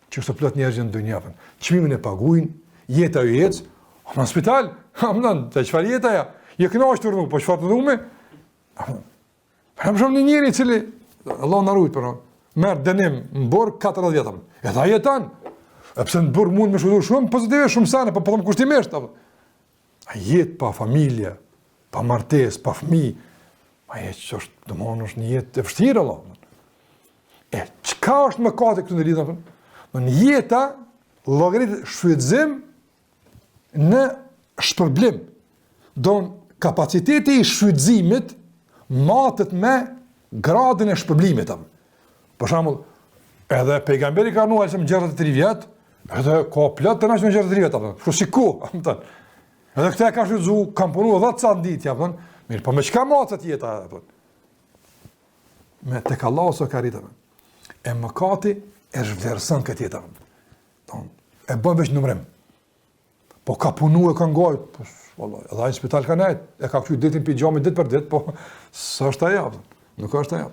Çështë plot njerëz në dunjë apo. Çmimin e paguajnë, jeta ju ec, ama në spital, amnon, të çfarë jeta ja? Je kënaqur nuk, po çfarë të dhumë? Për shumë një njëri i cili Allah na ruaj për merr dënim në burg 40 vjet apo. Edhe ai jeton. Pse në burg mund më shudhur shumë pozitive, shumë sana, po them kushtimisht apo. Ai jet pa familje, pa martesë, pa fëmijë. Ai është domosdoshmë është një jetë e vështirë Allah. Çka është mëkati këtu në lidhje apo? Në jeta llogarit shfrytëzim në shpërblim. Don kapaciteti i shfrytëzimit matet me gradin e shpërblimit. Për shembull, edhe pejgamberi ka nuar se më 63 vjet, edhe ka plot të nash me 63 vjet apo. Kështu si ku, thon. Edhe këtë ka shfrytzuar, kam punuar 10 ca ditë apo. Mirë, po me çka matet jeta apo? Me tek Allahu so ka rritur. E mëkati e zhvlerëson këtë jetë. Don, e bën veç numrim. Po ka punuar ka ngojt, po vallahi, edhe në spital ka nejt, e ka kthy ditën pijamën ditë për ditë, po s'është ajo. Nuk është ajo.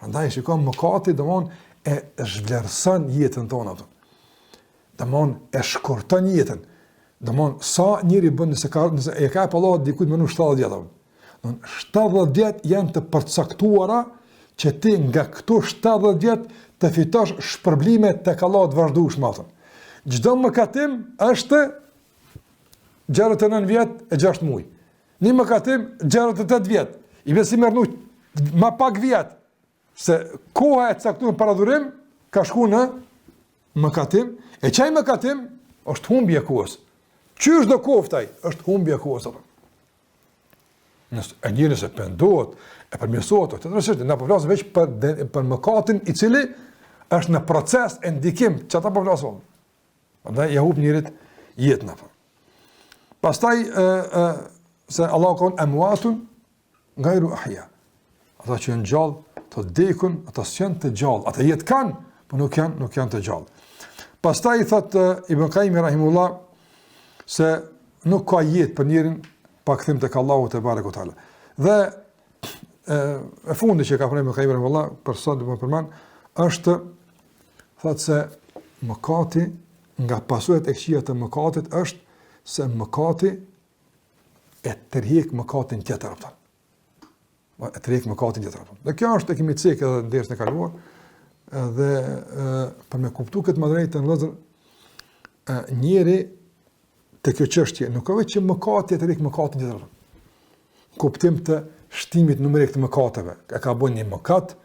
Prandaj shikojmë mëkati, domthon e zhvlerëson jetën tonë atë. Domthon e shkurton jetën. Domthon sa njëri bën nëse e ka pa Allah diku më në 70 vjet. Domthon 70 vjet janë të përcaktuara që ti nga këto 70 vjet të fitosh shpërblime tek Allah të vazhdueshme atë. Çdo mëkatim është 69 vjet e 6 muaj. Një mëkatim 68 vjet. I besi merrnu më pak vjet. Se koha e caktuar para dhurim ka shku në mëkatim, e çaj mëkatim është humbje e kohës. Qysh do koftaj është humbje e kohës apo. Nëse e njëri se pendohet, e përmirësohet, të rrezikë, na po flas veç për mëkatin i cili është në proces e ndikim, çata po flasom. Prandaj ja hub njërit jetën apo. Pastaj se Allah ka amwatun ghayru ahya. Ata që janë gjallë, të dekun, ata s'janë të gjallë, ata jetë kanë, po nuk janë të gjallë. Pastaj thot Ibn Qayyim rahimullah se nuk ka jetë për njerin pa kthim tek Allahu te barekuhu teala. Dhe e fundi që ka thënë Ibn Qayyim rahimullah për sa do të përmend është thot se mëkati nga pasojat e këqija të mëkatit është se mëkati e tërheq mëkatin tjetër apo. E tërheq mëkatin tjetër apo. Dhe kjo është e kemi cekë edhe në dersën e kaluar. Dhe për me kuptu këtë më drejtë në vëllezër, njeri të kjo çështje nuk ka vetë që mëkati e tërheq mëkatin tjetër apo. Kuptim të shtimit numerik të mëkateve. E ka bën një mëkat,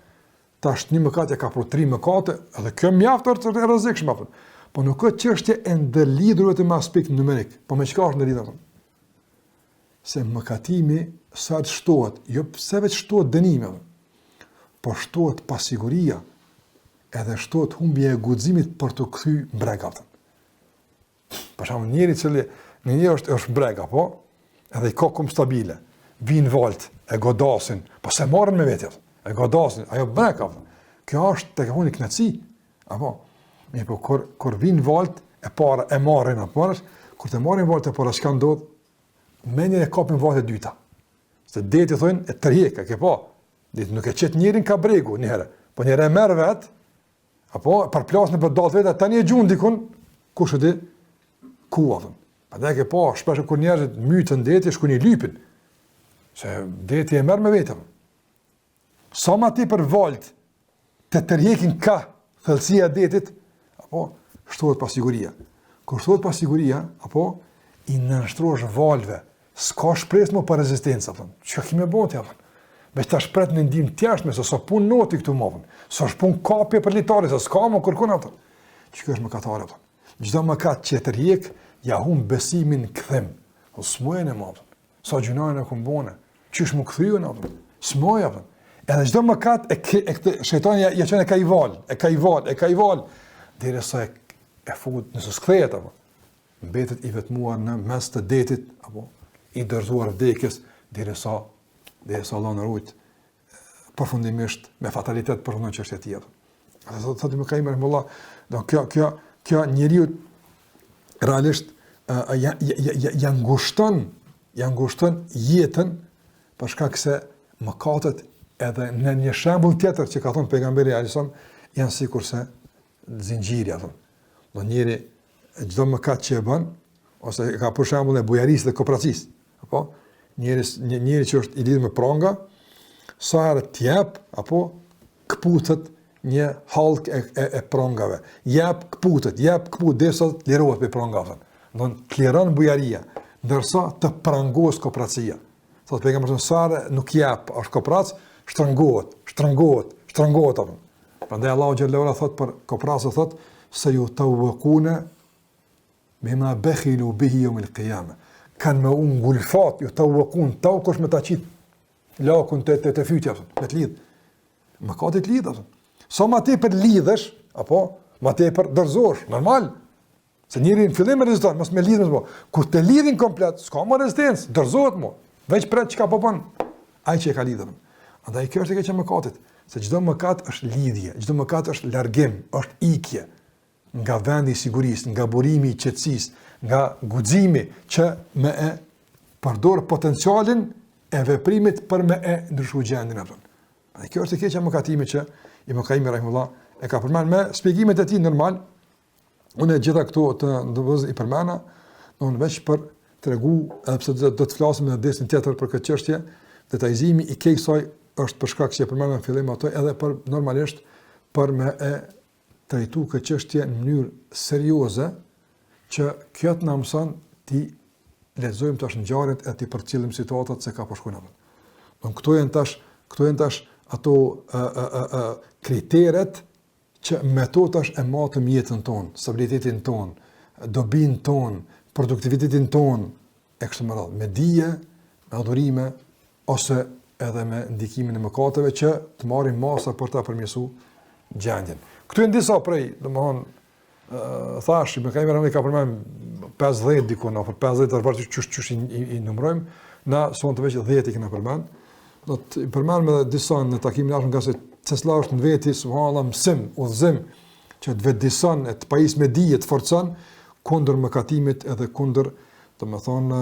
tash një mëkat e ka pru 3 mëkate, edhe kjo mjaft është e rrezikshme apo. Po nuk ka çështje e ndëlidhur vetëm me aspekt numerik, po me çka është ndëlidhur? Se mëkatimi sa të shtohet, jo pse vetë shtohet dënimi, po shtohet pasiguria, edhe shtohet humbja e guximit për të kthy breg atë. Për shembull, njëri i cili në një është breg apo, edhe i ka kom stabile, vin valt, e godasin, po se marrin me vetë, e godasin, ajo breg atë. Kjo është tek huni knaci, apo mirë, po kur vin valt e para e marrin apo, kur të marrin valt e para çka ndodh? Menjen e kapin valet e dyta. Se deti thonë e tërheq, ke po. Deti nuk e çet njërin ka bregu një herë, po një herë merr vet, apo përplasën për dallë vetë, tani e gjun dikun, kush e di ku atë. Prandaj ke po, shpesh kur njerëzit mytën deti, shkojnë i lypin. Se deti e merr me vetëm. Sa më ti për valt të tërheqin ka thellësia e detit, apo shtohet pasiguria. Kur shtohet pasiguria, apo i nënshtrosh valve, s'ka shpresë më për rezistencë, apo. Çka kemi bëu apo? Veç ta shpret në ndim tjashme, se so pun noti këtu më vonë. So pun kapje për litari, se s'ka më kërkon ato. Çka është mëkatar apo? Çdo mëkat që tërheq, ja humb besimin kthim. O smojën e më. Sa gjunojnë e kumbone. Çish më kthyen apo? Smoj apo? Edhe çdo mëkat e shejtani ja çon e ka i val, derisa e fut nëse s'kthehet apo. mbetet i vetmuar në mes të detit apo i dërzuar vdekjes derisa Allah na ruaj përfundimisht me fatalitet përfundon çështja tjetër. Thotë Ibn Qayyim rahimahullah, do kjo njeriu realisht ja ngushton jetën për shkak se mëkatet edhe në një shembull tjetër që ka thënë pejgamberi Alison janë sikurse zinxhiri apo. Do njëri çdo mëkat që e bën ose ka për shembull e bujarisë dhe kooperacisë, apo njëri që është i lidhur me pranga, sa herë t'jep apo kputet një hallk e prangave. Jep kputet derisa të lirohet me prangave. Do të liron bujaria, ndërsa të prangos kooperacia. Thotë pejgamberi sa herë nuk jep as kooperac, shtrëngohet apo. Prandaj Allahu xhallahu ala thot për kooperacën thot se ju tawquna bima bakhilu bihi yawm al-qiyamah. Kan me ngulfat ju tawqun tawkush me ta qit lakun të fytja me të lidh. Më ka të lidh apo. Sa më tepër lidhesh apo më tepër dorëzosh, normal. Se njëri në fillim reziston, mos me lidhën apo. Kur të lidhin komplet, s'ka më rezistencë, dorëzohet më. Veç pret çka po bën ai që e ka lidhën. Andaj kjo është e keq e mëkatit, se çdo mëkat është lidhje, çdo mëkat është largim, është ikje nga vendi i sigurisë, nga burimi i qetësisë, nga guximi që me e përdor potencialin e veprimit për me e ndryshuar gjendjen apo. Andaj kjo është e keq e mëkatimit që Ibn Qayyim rahimahullah e ka përmendur me shpjegimet e tij normal. Unë gjitha këto të ndërvëz i përmena, unë veç për tregu, edhe pse do të flasim në desin tjetër për këtë çështje, detajizimi i kësaj është për shkak se e përmendëm në fillim ato edhe për normalisht për me e trajtu këtë çështje në mënyrë serioze që kjo të na mëson ti lexojmë tash ngjarjet e ti përcjellim situatat se ka po shkojnë apo. Don këto janë tash ato kriteret që metodash e matëm jetën tonë, stabilitetin tonë, dobin tonë, produktivitetin tonë, e kështu me radhë, me dije, me adhurime, ose edhe me ndikimin e mëkateve që të marrin masa për ta përmirësuar gjendjen. Këtu janë disa prej, domethënë, thash, më kanë ka përmend 50 dikon, apo 50 arvart çush i numërojmë, na son të veç 10 i kemi përmend. Do të përmend edhe disa në takimin e ardhshëm nga se Tesla është në veti, subhanallahu, mësim, udhëzim, që të vetëdison, të pajis me dije, të forcon kundër mëkatimit edhe kundër, domethënë,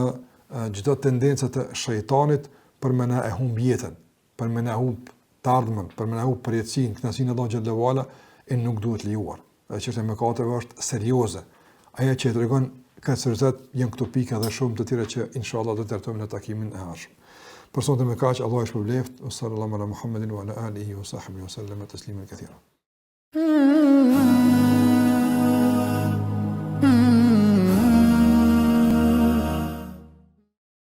çdo tendencë të shejtanit për me na e humb jetën, për me na humb të ardhmen, për me na humb përjetësinë, kënaqësinë e Allahut xhallahu ala, e nuk duhet lejuar. Dhe çështja e mëkateve është serioze. Ajo që tregon ka seriozat janë këto pika dhe shumë të tjera që inshallah do të trajtojmë në takimin e ardhshëm. Për sonte me kaq, Allah e shpërbleft, sallallahu ala Muhammedin wa ala alihi wa sahbihi wa sallam tasliman katira.